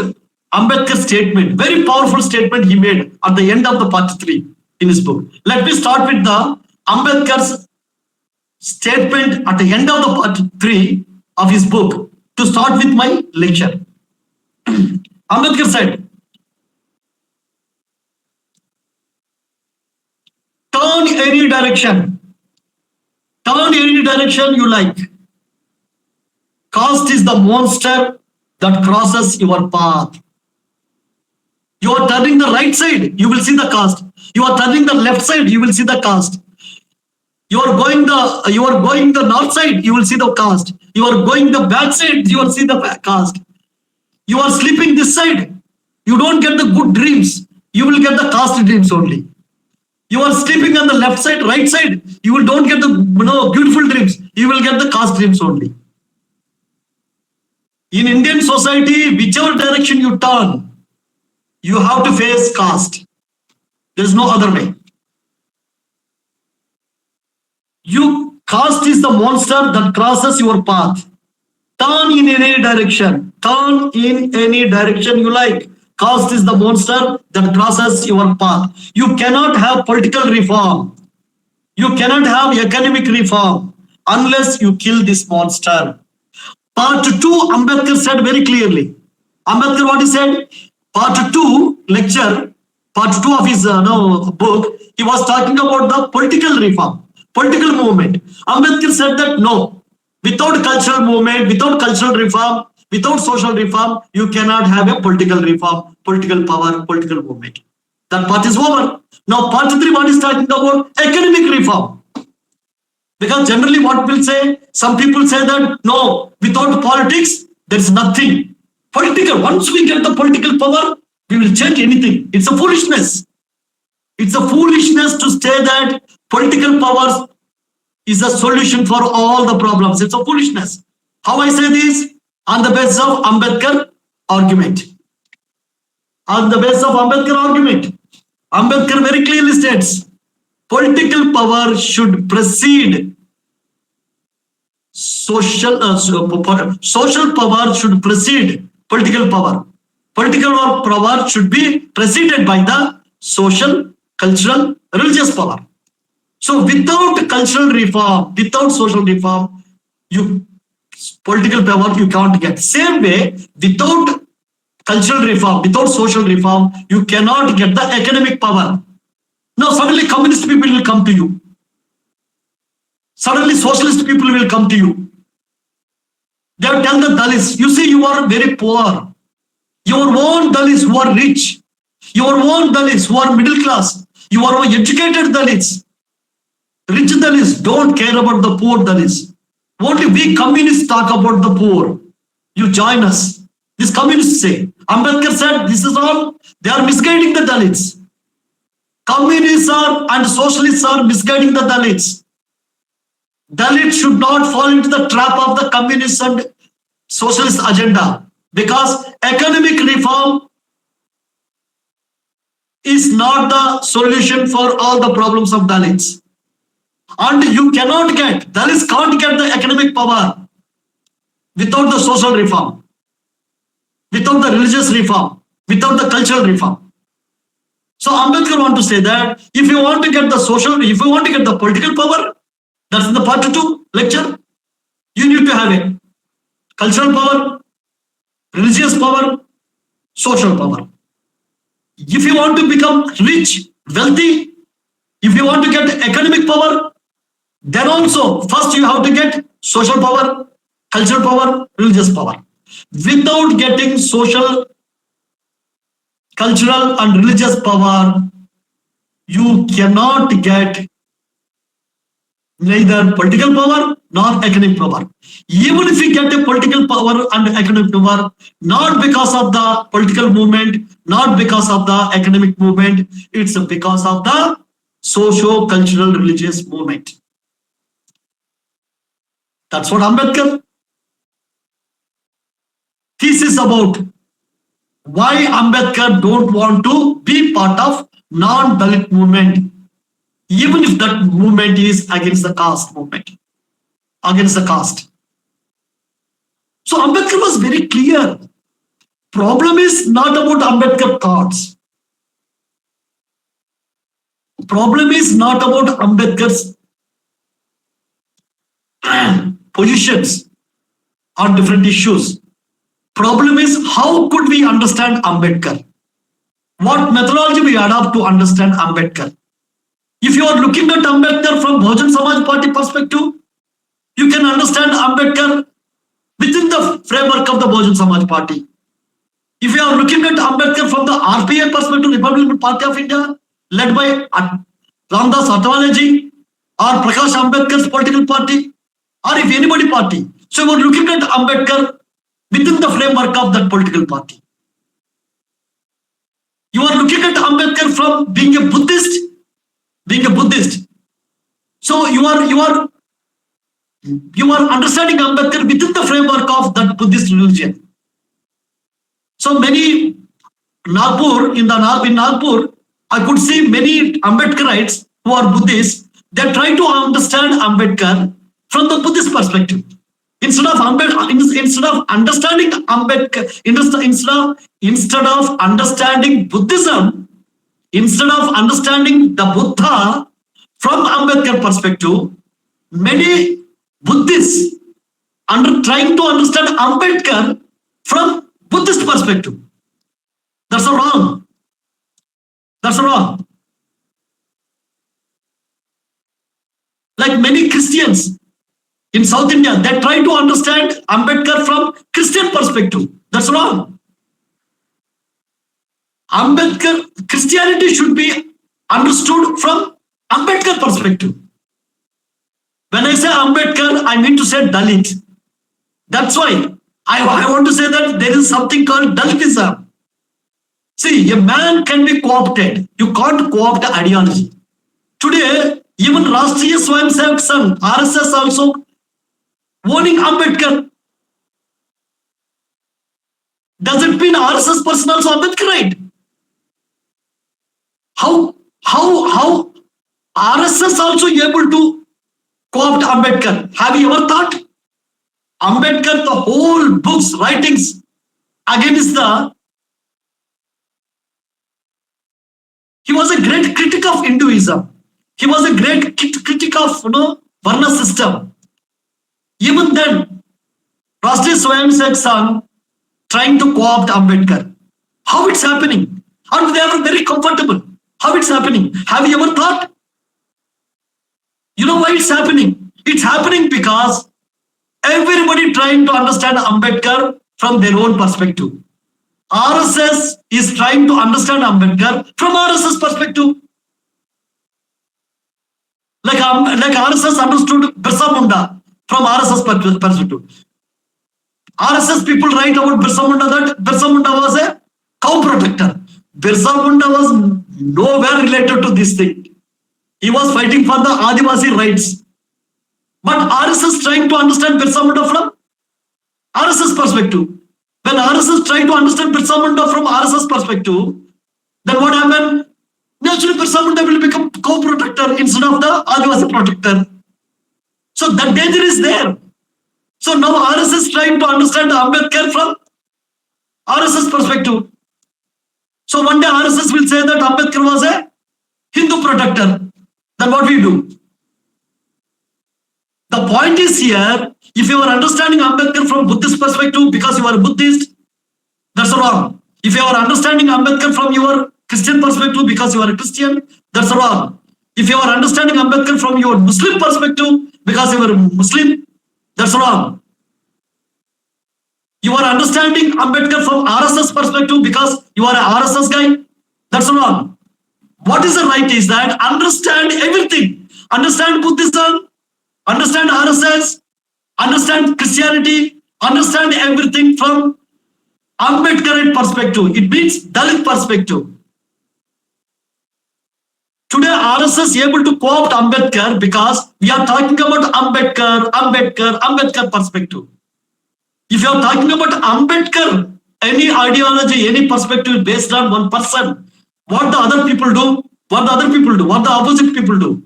C: Ambedkar's statement, very powerful statement he made at the end of the part 3 in his book. Let me start with the Ambedkar's statement at the end of the part 3 of his book to start with my lecture. Ambedkar said, turn any direction you like. Caste is the monster that crosses your path. You are turning the right side, you will see the caste. You are turning the left side, you will see the caste. You are going the north side, you will see the caste. You are going the back side, you will see the caste. You are sleeping this side, you don't get the good dreams, you will get the caste dreams only. You are sleeping on the left side, right side, you will don't get the beautiful dreams, you will get the caste dreams only. In Indian society, whichever direction you turn, you have to face caste. There is no other way. Caste is the monster that crosses your path. Turn in any direction. Turn in any direction you like. Caste is the monster that crosses your path. You cannot have political reform. You cannot have economic reform unless you kill this monster. Part 2, Ambedkar said very clearly. Ambedkar, what he said? Part 2 lecture, part 2 of his book, he was talking about the political reform, political movement. Ambedkar said that no, without cultural movement, without cultural reform, without social reform, you cannot have a political reform, political power, political movement. That part is over. Now part 3, what is talking about? Economic reform. Because generally what will say, some people say that no, without politics, there is nothing. Political, once we get the political power, we will change anything. It's a foolishness. It's a foolishness to say that political power is a solution for all the problems. It's a foolishness. How I say this? On the basis of Ambedkar argument. On the basis of Ambedkar argument. Ambedkar very clearly states, political power should precede social power should precede political power. Political power should be preceded by the social, cultural, religious power. So without cultural reform, without social reform, political power you can't get. Same way, without cultural reform, without social reform, you cannot get the economic power. Now suddenly communist people will come to you. Suddenly socialist people will come to you. They will tell the Dalits, you see, you are very poor. Your own Dalits who are rich, your own Dalits who are middle class, you are educated Dalits. Rich Dalits don't care about the poor Dalits. Only we communists talk about the poor. You join us. These communists say. Ambedkar said this is all, they are misguiding the Dalits. Communists and socialists are misguiding the Dalits. Dalit should not fall into the trap of the communist and socialist agenda, because economic reform is not the solution for all the problems of Dalits. And you cannot get, Dalits can't get the economic power without the social reform, without the religious reform, without the cultural reform. So Ambedkar want to say that if you want to get the social, if you want to get the political power, that's in the part 2 lecture, you need to have a cultural power, religious power, social power. If you want to become rich, wealthy, if you want to get economic power, then also first you have to get social power, cultural power, religious power. Without getting social, cultural and religious power, you cannot get neither political power nor economic power. Even if you get a political power and economic power, not because of the political movement, not because of the economic movement, it's because of the socio-cultural religious movement. That's what Ambedkar thesis about why Ambedkar don't want to be part of non-Dalit movement, even if that movement is against the caste movement, against the caste. So Ambedkar was very clear. Problem is not about Ambedkar thoughts. Problem is not about Ambedkar's positions on different issues. Problem is how could we understand Ambedkar? What methodology we adopt to understand Ambedkar? If you are looking at Ambedkar from Bahujan Samaj Party perspective, you can understand Ambedkar within the framework of the Bahujan Samaj Party. If you are looking at Ambedkar from the RPI perspective, Republican Party of India, led by Ramdas Atawaleji or Prakash Ambedkar's political party, or if anybody party, so you are looking at Ambedkar within the framework of that political party. You are looking at Ambedkar from being a Buddhist. So you are understanding Ambedkar within the framework of that Buddhist religion. So many Nagpur, in Nagpur, I could see many Ambedkarites who are Buddhists. They try to understand Ambedkar from the Buddhist perspective. Instead of understanding Ambedkar, instead of understanding Buddhism, instead of understanding the Buddha from Ambedkar perspective, many Buddhists trying to understand Ambedkar from Buddhist perspective. That's wrong. That's wrong. Like many Christians in South India, they try to understand Ambedkar from Christian perspective. That's wrong. Ambedkar, Christianity should be understood from Ambedkar perspective. When I say Ambedkar, I mean to say Dalit. That's why I want to say that there is something called Dalitism. See, a man can be co-opted. You can't co-opt ideology. Today, even Rashtriya Swayamsevak Sangh, RSS also owning Ambedkar. Does it mean RSS person also Ambedkarite? How RSS also able to co-opt Ambedkar? Have you ever thought? Ambedkar, the whole books, writings against he was a great critic of Hinduism. He was a great critic of Varna system. Even then, Rashtriya Swayamsevak Sangh trying to co-opt Ambedkar. How it's happening? And they are very comfortable. How it's happening? Have you ever thought? You know why it's happening? It's happening because everybody trying to understand Ambedkar from their own perspective. RSS is trying to understand Ambedkar from RSS perspective. Like RSS understood Birsa Munda from RSS perspective. RSS people write about Birsa Munda that Birsa Munda was a cow protector. Birsa Munda was nowhere related to this thing. He was fighting for the Adivasi rights. But RSS trying to understand Birsa Munda from RSS perspective. When RSS trying to understand Birsa Munda from RSS perspective, then what happened? Naturally, Birsa Munda will become co-protector instead of the Adivasi protector. So that danger is there. So now RSS trying to understand Ambedkar from RSS perspective. So one day RSS will say that Ambedkar was a Hindu protector. Then what we do? The point is here, if you are understanding Ambedkar from Buddhist perspective because you are a Buddhist, that's wrong. If you are understanding Ambedkar from your Christian perspective because you are a Christian, that's wrong. If you are understanding Ambedkar from your Muslim perspective because you are a Muslim, that's wrong. You are understanding Ambedkar from RSS perspective because you are a RSS guy, that's wrong. What is the right is that understand everything. Understand Buddhism, understand RSS, understand Christianity, understand everything from Ambedkarite perspective. It means Dalit perspective. Today RSS is able to co-opt Ambedkar because we are talking about Ambedkar perspective. If you are talking about Ambedkar, any ideology, any perspective based on one person, what the other people do, what the opposite people do.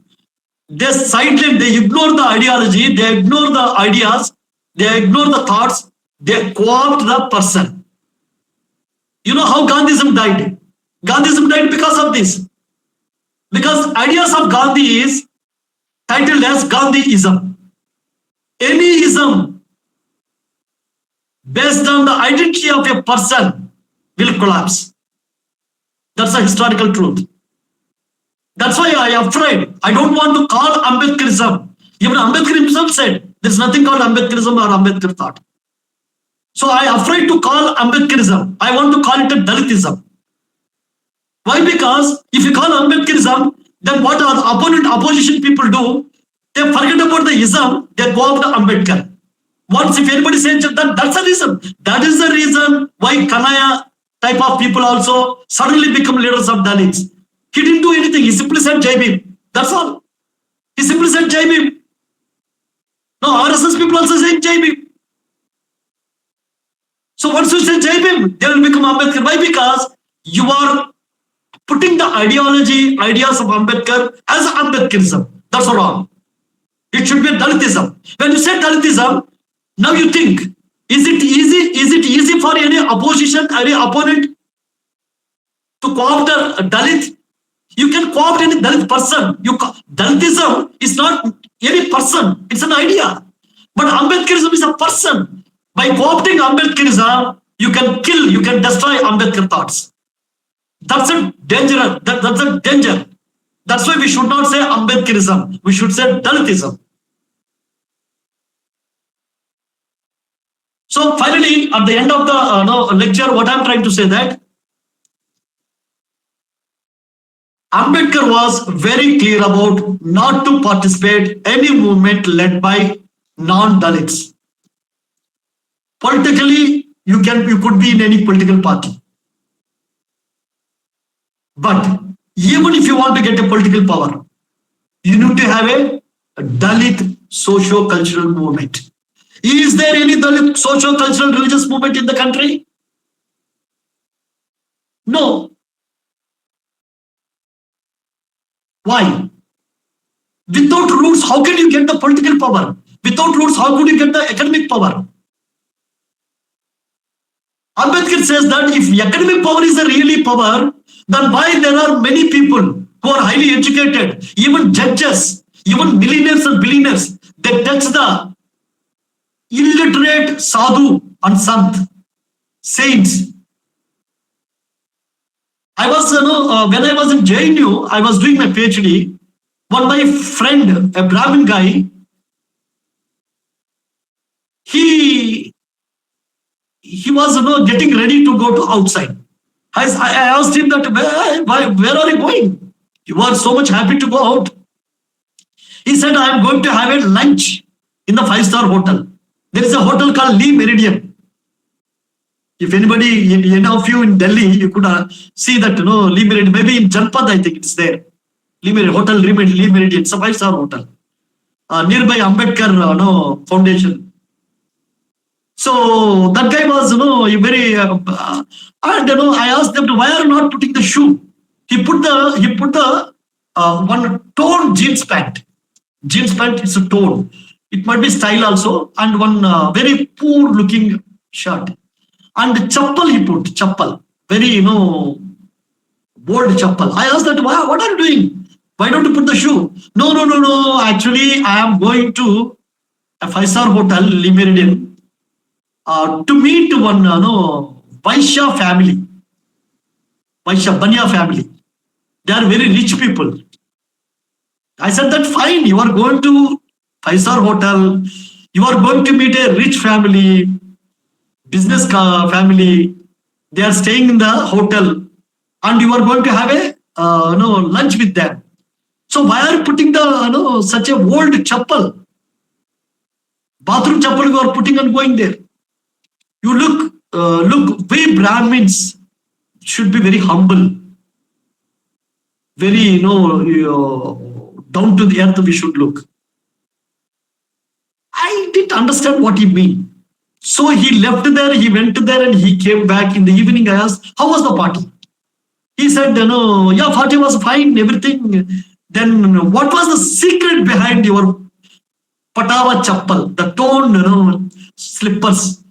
C: They sideline, they ignore the ideology, they ignore the ideas, they ignore the thoughts, they co-opt the person. You know how Gandhism died? Gandhism died because of this. Because ideas of Gandhi is titled as Gandhiism. Any ism based on the identity of a person will collapse. That's a historical truth. That's why I am afraid. I don't want to call Ambedkarism. Even Ambedkar himself said there's nothing called Ambedkarism or Ambedkar thought. So I am afraid to call Ambedkarism. I want to call it a Dalitism. Why? Because if you call Ambedkarism, then what our opposition people do, they forget about the ism, they go after Ambedkar. Once if anybody says that, that's the reason. That is the reason why Kanaya type of people also suddenly become leaders of Dalits. He didn't do anything. He simply said Jai Bhim. That's all. He simply said Jai Bhim. Now RSS people also saying Jai Bhim. So once you say Jai Bhim, they will become Ambedkar. Why? Because you are putting the ideas of Ambedkar as Ambedkarism. That's wrong. It should be Dalitism. When you say Dalitism, now you think, is it easy? Is it easy for any opposition, any opponent to co-opt a Dalit? You can co-opt any Dalit person. Dalitism is not any person, it's an idea. But Ambedkarism is a person. By co-opting Ambedkarism, you can kill, you can destroy Ambedkar thoughts. That's a danger. That's a danger. That's why we should not say Ambedkarism. We should say Dalitism. So finally, at the end of the lecture, what I'm trying to say that Ambedkar was very clear about not to participate any movement led by non-Dalits. Politically, you could be in any political party. But even if you want to get a political power, you need to have a Dalit socio-cultural movement. Is there any Dalit socio-cultural religious movement in the country? No. Why? Without roots, how can you get the political power? Without roots, how could you get the academic power? Ambedkar says that if academic power is a really power, then why there are many people who are highly educated, even judges, even millionaires and billionaires, they touch the illiterate sadhu and sant, saints. I was, when I was in JNU, I was doing my PhD. One my friend, a Brahmin guy, he was getting ready to go to outside. I asked him that, where are you going? You are so much happy to go out. He said, I am going to have a lunch in the 5-star hotel. There is a hotel called Lee Meridian. If anybody, any of you in Delhi, you could see that, Lee Meridian, maybe in Janpad, I think it's there. Lee Meridian, Hotel Lee Meridian, it's a 5-star hotel. Nearby Ambedkar Foundation. So that guy was, very, and I asked them, why are you not putting the shoe? He put the one torn jeans pant. Jeans pant is a torn. It might be style also, and one very poor looking shirt. And chappal he put, chappal, very, bold chappal. I asked that, what are you doing? Why don't you put the shoe? No. Actually, I am going to a 5-star hotel, Lee Meridian, to meet one, Vaishya family. Vaishya, Banya family. They are very rich people. I said that fine, you are going to 5-star hotel, you are going to meet a rich family, business family, they are staying in the hotel, and you are going to have a lunch with them. So why are you putting the such a old chappal, bathroom chappal you are putting and going there? You look, we Brahmins should be very humble, very down to the earth we should look. I didn't understand what he mean. So he left there, he went there, and he came back in the evening. I asked, how was the party? He said, yeah, party was fine, everything. Then what was the secret behind your patawa chappal, the torn slippers?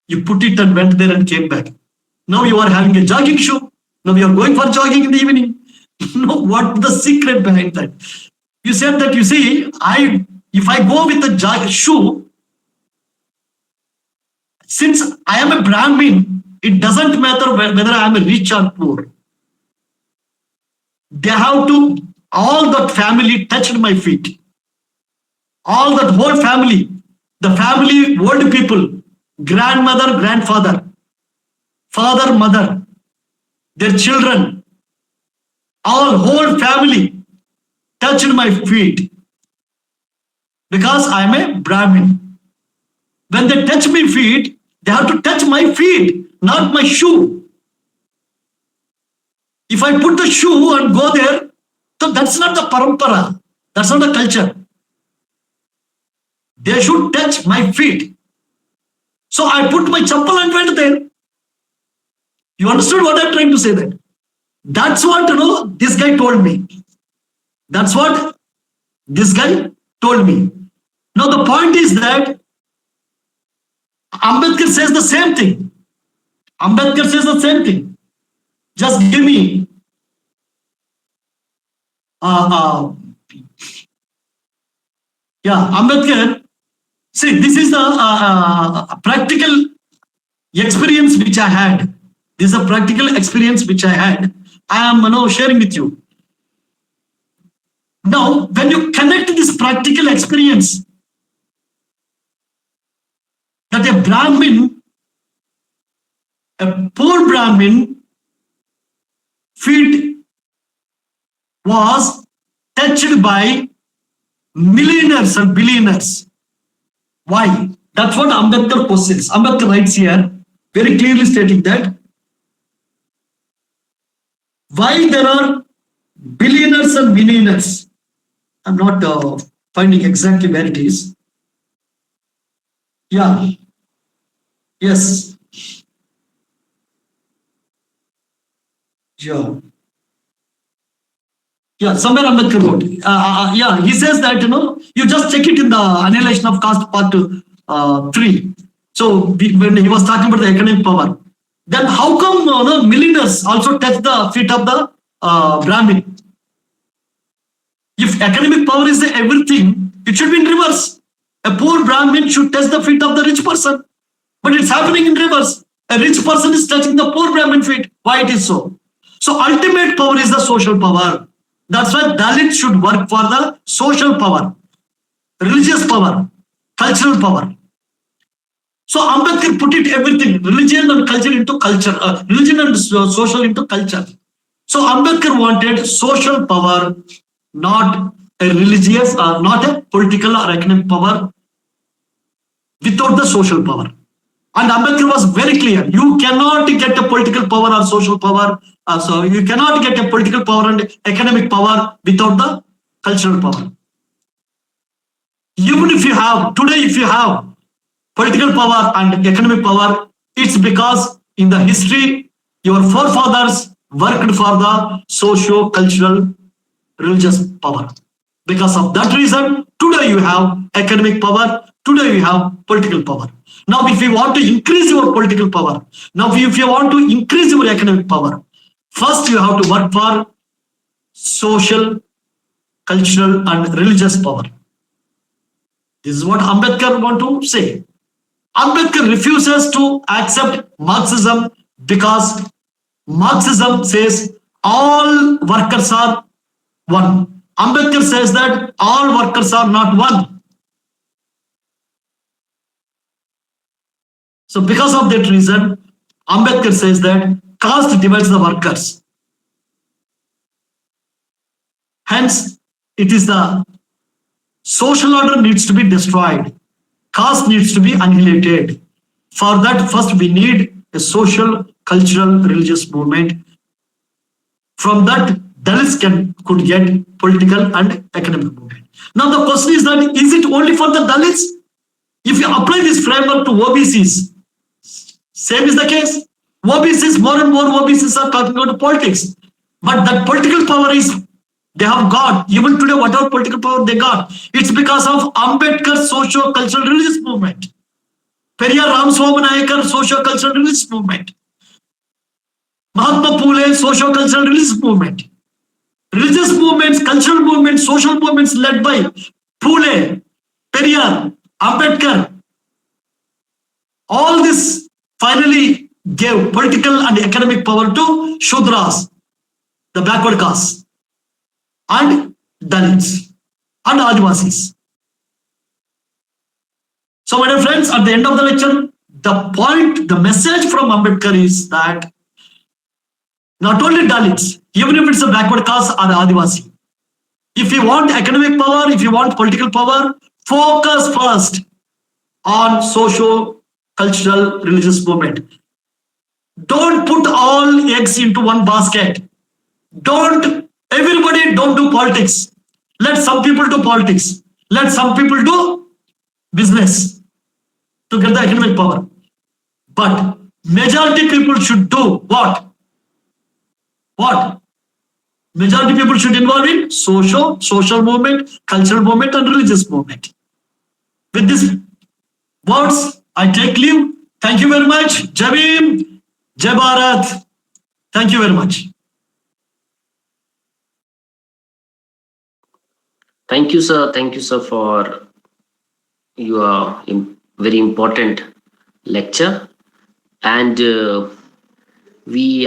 C: You put it and went there and came back. Now you are having a jogging shoe. Now you are going for jogging in the evening. What the secret behind that? You said that, you see, if I go with a shoe, since I am a Brahmin, it doesn't matter whether I am a rich or poor. They have to, all that family touched my feet. All that whole family, the family, old people, grandmother, grandfather, father, mother, their children, all whole family touched my feet because I am a Brahmin. When they touch my feet, they have to touch my feet, not my shoe. If I put the shoe and go there, so that's not the parampara, that's not the culture. They should touch my feet. So I put my chappal and went there. You understood what I'm trying to say that? That's what, this guy told me. That's what this guy told me. Now the point is that Ambedkar says the same thing. Ambedkar says the same thing. Just give me Ambedkar. See, this is the practical experience which I had. This is a practical experience which I had. I am sharing with you. Now, when you connect this practical experience that a Brahmin, a poor Brahmin, feet was touched by millionaires and billionaires. Why? That's what Ambedkar questions. Ambedkar writes here, very clearly stating that why there are billionaires and millionaires. I'm not finding exactly where it is. Yeah. Yes. Yeah. Yeah, somewhere Ambedkar wrote. Yeah, he says that, you just check it in the Annihilation of Caste Part-3. So when he was talking about the economic power, then how come millionaires also touch the feet of the Brahmin? If economic power is everything, it should be in reverse. A poor Brahmin should touch the feet of the rich person. But it's happening in reverse. A rich person is touching the poor Brahmin feet. Why it is so? So ultimate power is the social power. That's why Dalit should work for the social power, religious power, cultural power. So Ambedkar put it everything, religion and culture into culture, religion and social into culture. So Ambedkar wanted social power, not a religious or not a political or economic power without the social power. And Ambedkar was very clear, you cannot get a political power or social power, so you cannot get a political power and economic power without the cultural power. Even if you have, today if you have political power and economic power, it's because in the history, your forefathers worked for the socio-cultural religious power. Because of that reason, today you have economic power, today you have political power. Now, if you want to increase your political power, now if you want to increase your economic power, first you have to work for social, cultural and religious power. This is what Ambedkar want to say. Ambedkar refuses to accept Marxism because Marxism says all workers are one. Ambedkar says that all workers are not one. So because of that reason, Ambedkar says that caste divides the workers. Hence, it is the social order needs to be destroyed. Caste needs to be annihilated. For that, first we need a social, cultural, religious movement. From that, Dalits could get political and economic movement. Now the question is that, is it only for the Dalits? If you apply this framework to OBCs, same is the case. OBCs, more and more OBCs are talking about politics. But that political power is, they have got, even today, whatever political power they got, it's because of Ambedkar's socio-cultural religious movement. Periyar Ramaswamy Nayakar socio-cultural religious movement. Mahatma Phule socio-cultural religious movement. Religious movements, cultural movements, social movements led by Phule, Periyar, Ambedkar. All this finally gave political and economic power to Shudras, the backward castes, and Dalits, and Adivasis. So, my dear friends, at the end of the lecture, the point, the message from Ambedkar is that not only Dalits, even if it's a backward caste or Adivasi, if you want economic power, if you want political power, focus first on socio-cultural religious movement. Don't put all eggs into one basket. Everybody don't do politics. Let some people do politics. Let some people do business to get the economic power. But majority people should do what? What? Majority people should involve in social movement, cultural movement, and religious movement. With these words, I take leave. Thank you very much. Jai Bhim, Jai Bharat. Thank you very much.
A: Thank you, sir. Thank you, sir, for your very important lecture. And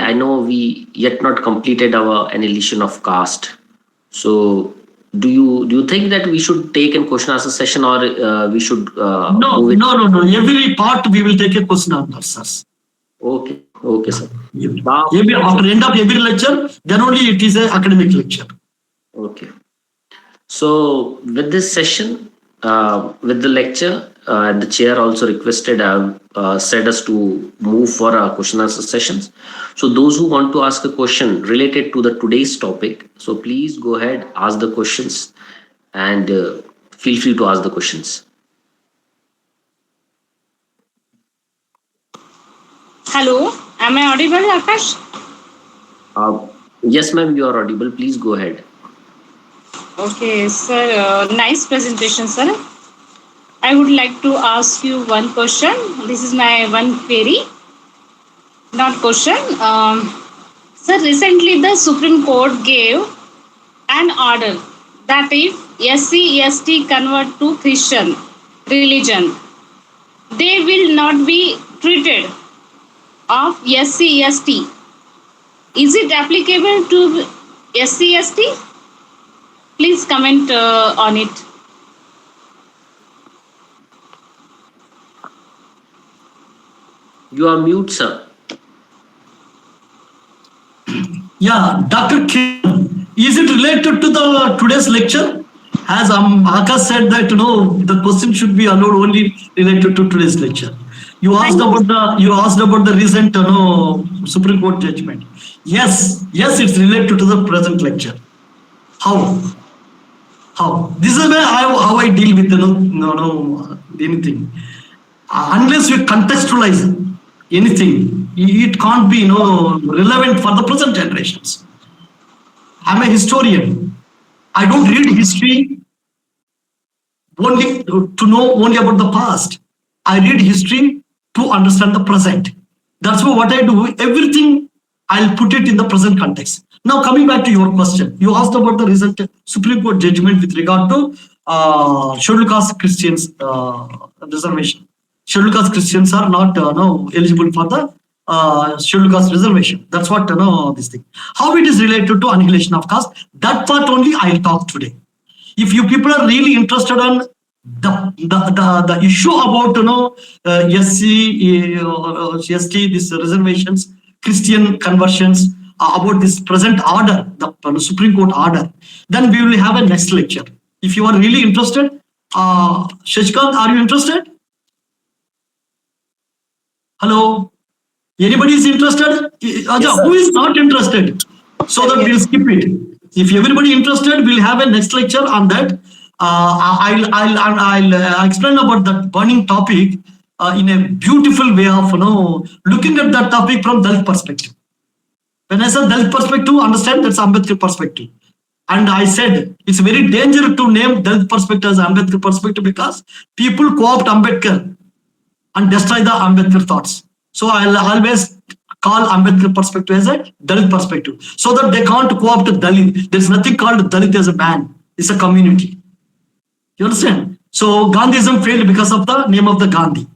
A: I know we yet not completed our annihilation of caste. So, do you think that we should take a question answer session, or we should
C: No. Every part we will take a question and answers.
A: Okay, sir.
C: After end of every lecture, then only it is an academic lecture.
A: Okay. So with this session, with the lecture, and the chair also requested, said us to move for our question answer sessions. So those who want to ask a question related to the today's topic, so please go ahead, ask the questions, and feel free to ask the questions.
D: Hello, am I audible, Akash?
A: Yes, ma'am, you are audible. Please go ahead.
D: Okay, sir. Nice presentation, sir. I would like to ask you one question. This is my one query, not question. Sir, recently the Supreme Court gave an order that if SC, ST convert to Christian religion, they will not be treated of SC, ST. Is it applicable to SC, ST? Please comment on it.
A: You are mute, sir.
C: Yeah, Dr. Kiran, is it related to the today's lecture? As Akash said that the question should be allowed only related to today's lecture. You asked about the recent Supreme Court judgment. Yes, it's related to the present lecture. How? This is where how I deal with anything. Unless we contextualize anything, it can't be relevant for the present generations. I'm a historian. I don't read history only to know only about the past. I read history to understand the present. That's what I do. Everything I'll put it in the present context. Now coming back to your question, you asked about the recent Supreme Court judgment with regard to scheduled caste Christians reservation. Scheduled caste Christians are not eligible for the scheduled caste reservation. That's what this thing. How it is related to annihilation of caste, that part only I'll talk today. If you people are really interested on the issue about SC, ST, these reservations, Christian conversions, about this present order, the Supreme Court order, then we will have a next lecture. If you are really interested, Shashikant, are you interested? Hello? Anybody is interested?
A: Yes,
C: who is not interested? So that we'll skip it. If everybody interested, we'll have a next lecture on that. I'll explain about that burning topic in a beautiful way of looking at that topic from Dalit perspective. When I said Dalit perspective, understand that's Ambedkar perspective. And I said it's very dangerous to name Dalit perspective as Ambedkar perspective because people co-opt Ambedkar and destroy the Ambedkar thoughts. So I'll always call Ambedkar perspective as a Dalit perspective so that they can't co-opt Dalit. There's nothing called Dalit as a man. It's a community. You understand? So Gandhism failed because of the name of the Gandhi.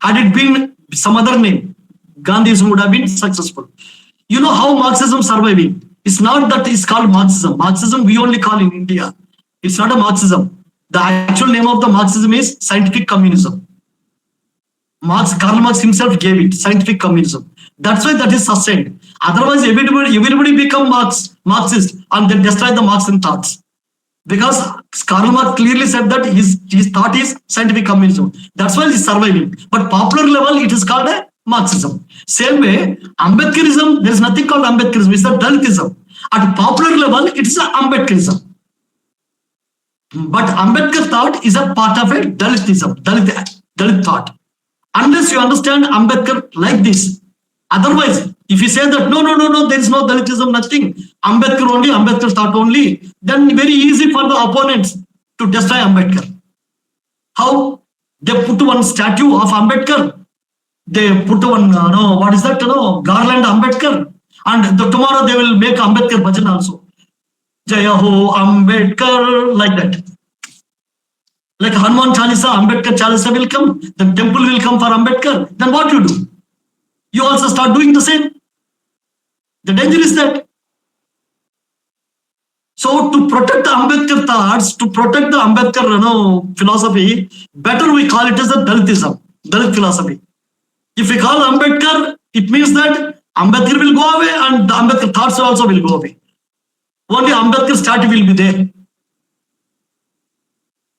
C: Had it been some other name, Gandhism would have been successful. You know how Marxism surviving? It's not that it's called Marxism. Marxism we only call in India. It's not a Marxism. The actual name of the Marxism is scientific communism. Karl Marx himself gave it, scientific communism. That's why that is sustained. Otherwise, everybody become Marxist and then destroy the Marxian thoughts. Because Karl Marx clearly said that his thought is scientific communism. That's why it's surviving. But popular level, it is called a Marxism. Same way, Ambedkarism, there is nothing called Ambedkarism. It's a Dalitism. At popular level, it's a Ambedkarism. But Ambedkar thought is a part of a Dalitism, Dalit thought. Unless you understand Ambedkar like this. Otherwise, if you say that no, there is no Dalitism, nothing, Ambedkar thought only, then very easy for the opponents to destroy Ambedkar. How? They put one statue of Ambedkar, they put one, what is that, garland Ambedkar, and tomorrow they will make Ambedkar bhajan also. Jaya ho Ambedkar, like that. Like Hanuman Chalisa, Ambedkar Chalisa will come, the temple will come for Ambedkar. Then what you do? You also start doing the same. The danger is that. So to protect the Ambedkar thoughts, to protect the Ambedkar philosophy, better we call it as a Dalitism, Dalit philosophy. If we call Ambedkar, it means that Ambedkar will go away and the Ambedkar thoughts also will go away. Only Ambedkar statue will be there.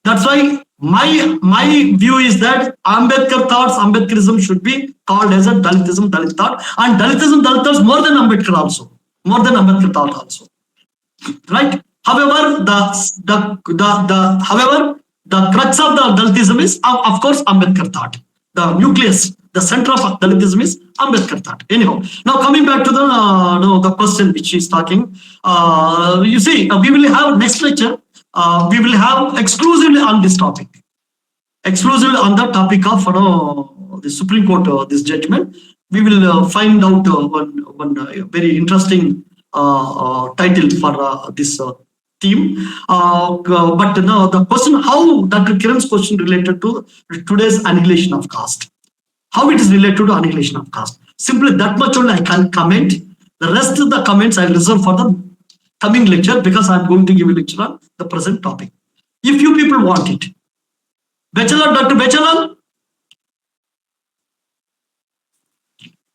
C: That's why my view is that Ambedkar thoughts, Ambedkarism should be called as a Dalitism, Dalit thought, and Dalitism, Dalit thoughts more than Ambedkar also, more than Ambedkar thought also, right? However, the crux of the Dalitism is of course Ambedkar thought. The nucleus, the center of Dalitism is Ambedkar thought. Anyhow, now coming back to the question which is talking, you see, we will have next lecture. We will have exclusively on this topic, exclusively on the topic of the Supreme Court, this judgment. We will find out one very interesting title for this theme. But now the question, how Dr. Kiran's question related to today's annihilation of caste, how it is related to annihilation of caste. Simply that much only I can comment. The rest of the comments I will reserve for the coming lecture, because I am going to give a lecture on the present topic. If you people want it. Bachelor, Dr. Bachelor,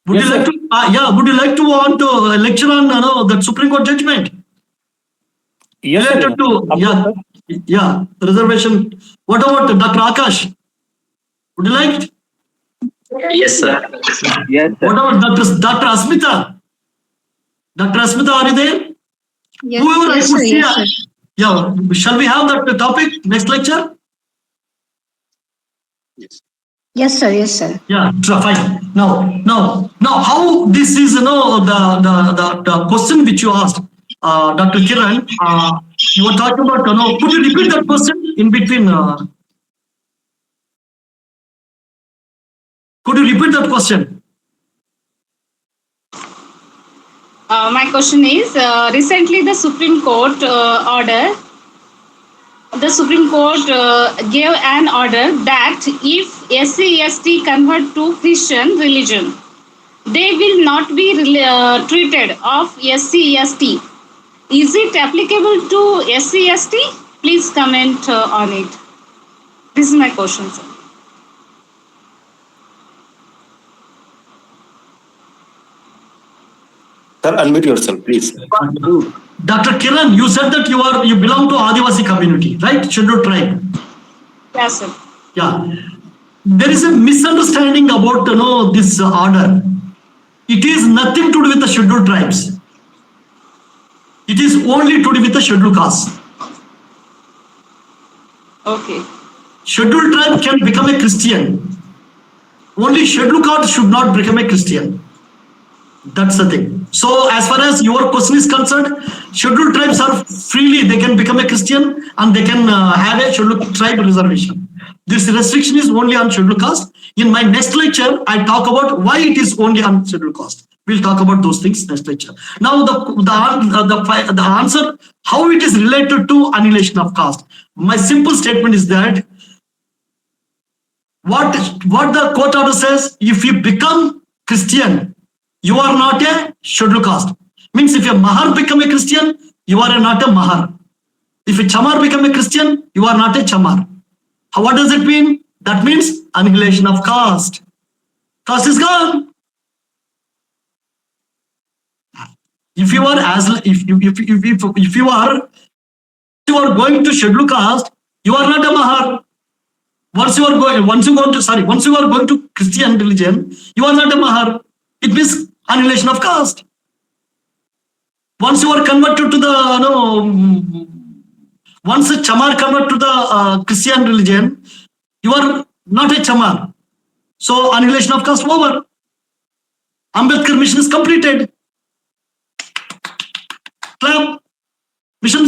C: would you like to? Would you like to want a lecture on that Supreme Court judgment?
E: Yes,
C: related to reservation. What about Dr. Akash? Would you like it?
A: Yes, sir.
E: Yes,
C: What about Dr. Smita? Dr. Smita, are you there?
B: Yes,
C: Whoever
B: yes,
C: I could
B: sir,
C: see,
B: yes, sir.
C: shall we have that topic next lecture?
B: Yes, sir, yes, sir.
C: Yeah, fine. Now, how this is, the question which you asked, Dr. Kiran, you were talking about, could you repeat that question in between? Could you repeat that question?
D: My question is, recently the Supreme Court gave an order that if SC/ST convert to Christian religion, they will not be treated of SC/ST. Is it applicable to SC/ST? Please comment on it. This is my question, sir.
E: sir, unmute yourself, please.
C: Dr. Kiran, you said that you belong to Adivasi community, right? Scheduled tribe.
D: Yes, sir.
C: Yeah. There is a misunderstanding about this order. It is nothing to do with the scheduled tribes. It is only to do with the scheduled caste.
D: Okay.
C: Scheduled tribe can become a Christian. Only scheduled caste should not become a Christian. That's the thing. So as far as your question is concerned, scheduled tribes are freely, they can become a Christian and they can have a scheduled tribe reservation. This restriction is only on scheduled caste. In my next lecture, I talk about why it is only on scheduled caste. We'll talk about those things next lecture. Now the answer, how it is related to annihilation of caste. My simple statement is that what the court order says, if you become Christian, you are not a scheduled caste. Means if a Mahar become a Christian, you are not a Mahar. If a Chamar become a Christian, you are not a Chamar. What does it mean? That means annihilation of caste. Caste is gone. If you are going to scheduled caste, you are not a Mahar. Once you are going to Christian religion, you are not a Mahar. It means annihilation of caste. Once you are converted to the once a Chamar convert to the Christian religion, you are not a Chamar. So annihilation of caste over. Ambedkar mission is completed. Clap. Mission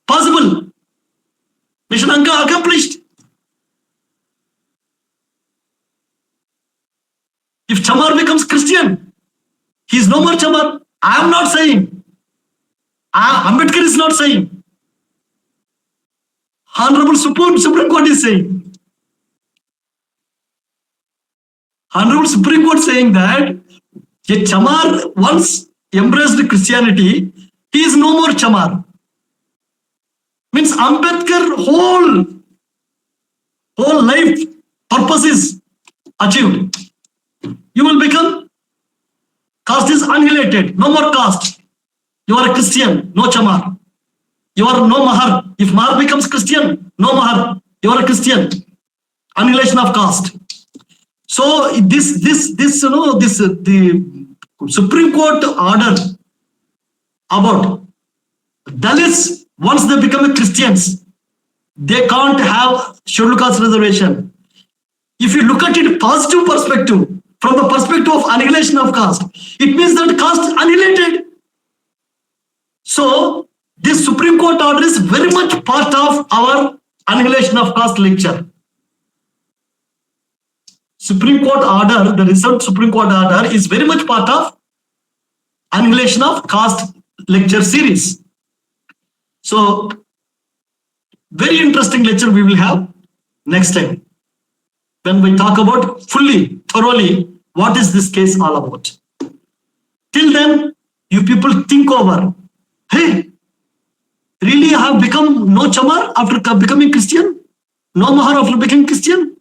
C: possible. Mission accomplished. If Chamar becomes Christian, he is no more Chamar. I am not saying. Ambedkar is not saying. Honorable Supreme Court is saying. Honorable Supreme Court saying that a Chamar once embraced Christianity, he is no more Chamar. Means Ambedkar whole life purpose is achieved. You will become, caste is annihilated, no more caste. You are a Christian, no Chamar. You are no Mahar. If Mahar becomes Christian, no Mahar. You are a Christian. Annihilation of caste. So the Supreme Court order about Dalits, once they become Christians, they can't have scheduled caste reservation. If you look at it positive perspective, from the perspective of annihilation of caste, it means that caste annihilated. So this Supreme Court order is very much part of our annihilation of caste lecture. Supreme Court order, the recent Supreme Court order is very much part of annihilation of caste lecture series. So very interesting lecture we will have next time when we talk about fully, thoroughly, what is this case all about. Till then, you people think over, hey, really I have become no Chamar after becoming Christian? No Mahar after becoming Christian?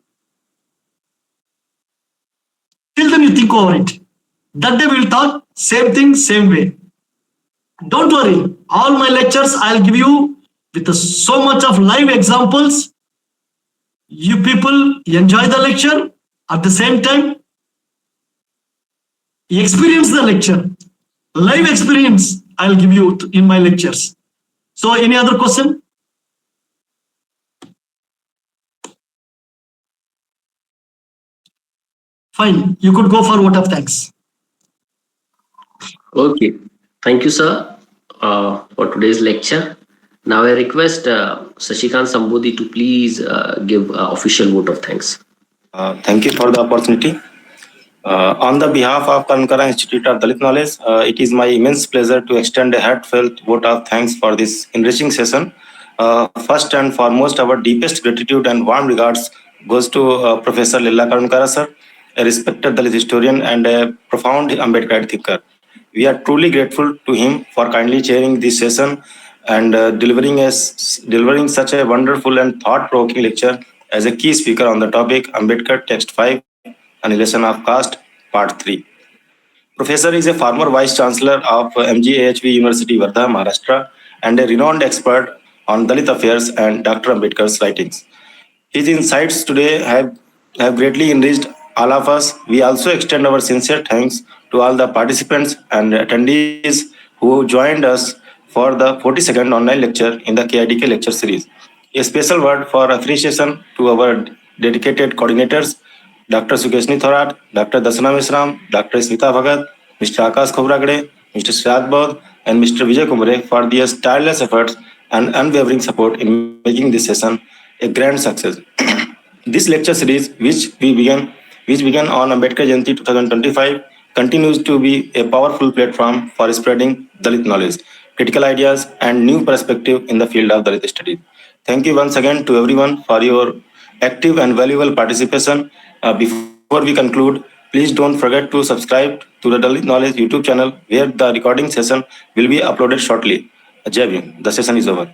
C: Till then you think over it. That day we will talk same thing, same way. Don't worry, all my lectures I'll give you with so much of live examples. You people enjoy the lecture, at the same time experience the lecture. Live experience I'll give you in my lectures. So any other question? Fine, you could go for vote of thanks.
A: Okay, thank you, sir, for today's lecture. Now I request Shashikant Sambodhi to please give official vote of thanks.
E: Thank you for the opportunity. On the behalf of Karunyakara Institute of Dalit Knowledge, it is my immense pleasure to extend a heartfelt vote of thanks for this enriching session. First and foremost, our deepest gratitude and warm regards goes to Professor Lilla Karunyakara sir, a respected Dalit historian and a profound Ambedkar thinker. We are truly grateful to him for kindly chairing this session and delivering such a wonderful and thought-provoking lecture as a key speaker on the topic Ambedkar Text 5, Annihilation of Caste, Part 3. Professor is a former Vice Chancellor of MGAHV University, Wardha, Maharashtra, and a renowned expert on Dalit affairs and Dr. Ambedkar's writings. His insights today have greatly enriched all of us. We also extend our sincere thanks to all the participants and attendees who joined us for the 42nd online lecture in the KIDK lecture series. A special word for appreciation to our dedicated coordinators, Dr. Sukeshni, Dr. Darshana, Dr. Smita, Mr. Akash, Mr. Shreyat, and Mr. Vijay for their tireless efforts and unwavering support in making this session a grand success. This lecture series, which began on Ambedkar Jayanti 2025, continues to be a powerful platform for spreading Dalit knowledge, critical ideas, and new perspective in the field of Dalit studies. Thank you once again to everyone for your active and valuable participation. Before we conclude, please don't forget to subscribe to the Dalit Knowledge YouTube channel, where the recording session will be uploaded shortly. Jai Bhim. The session is over.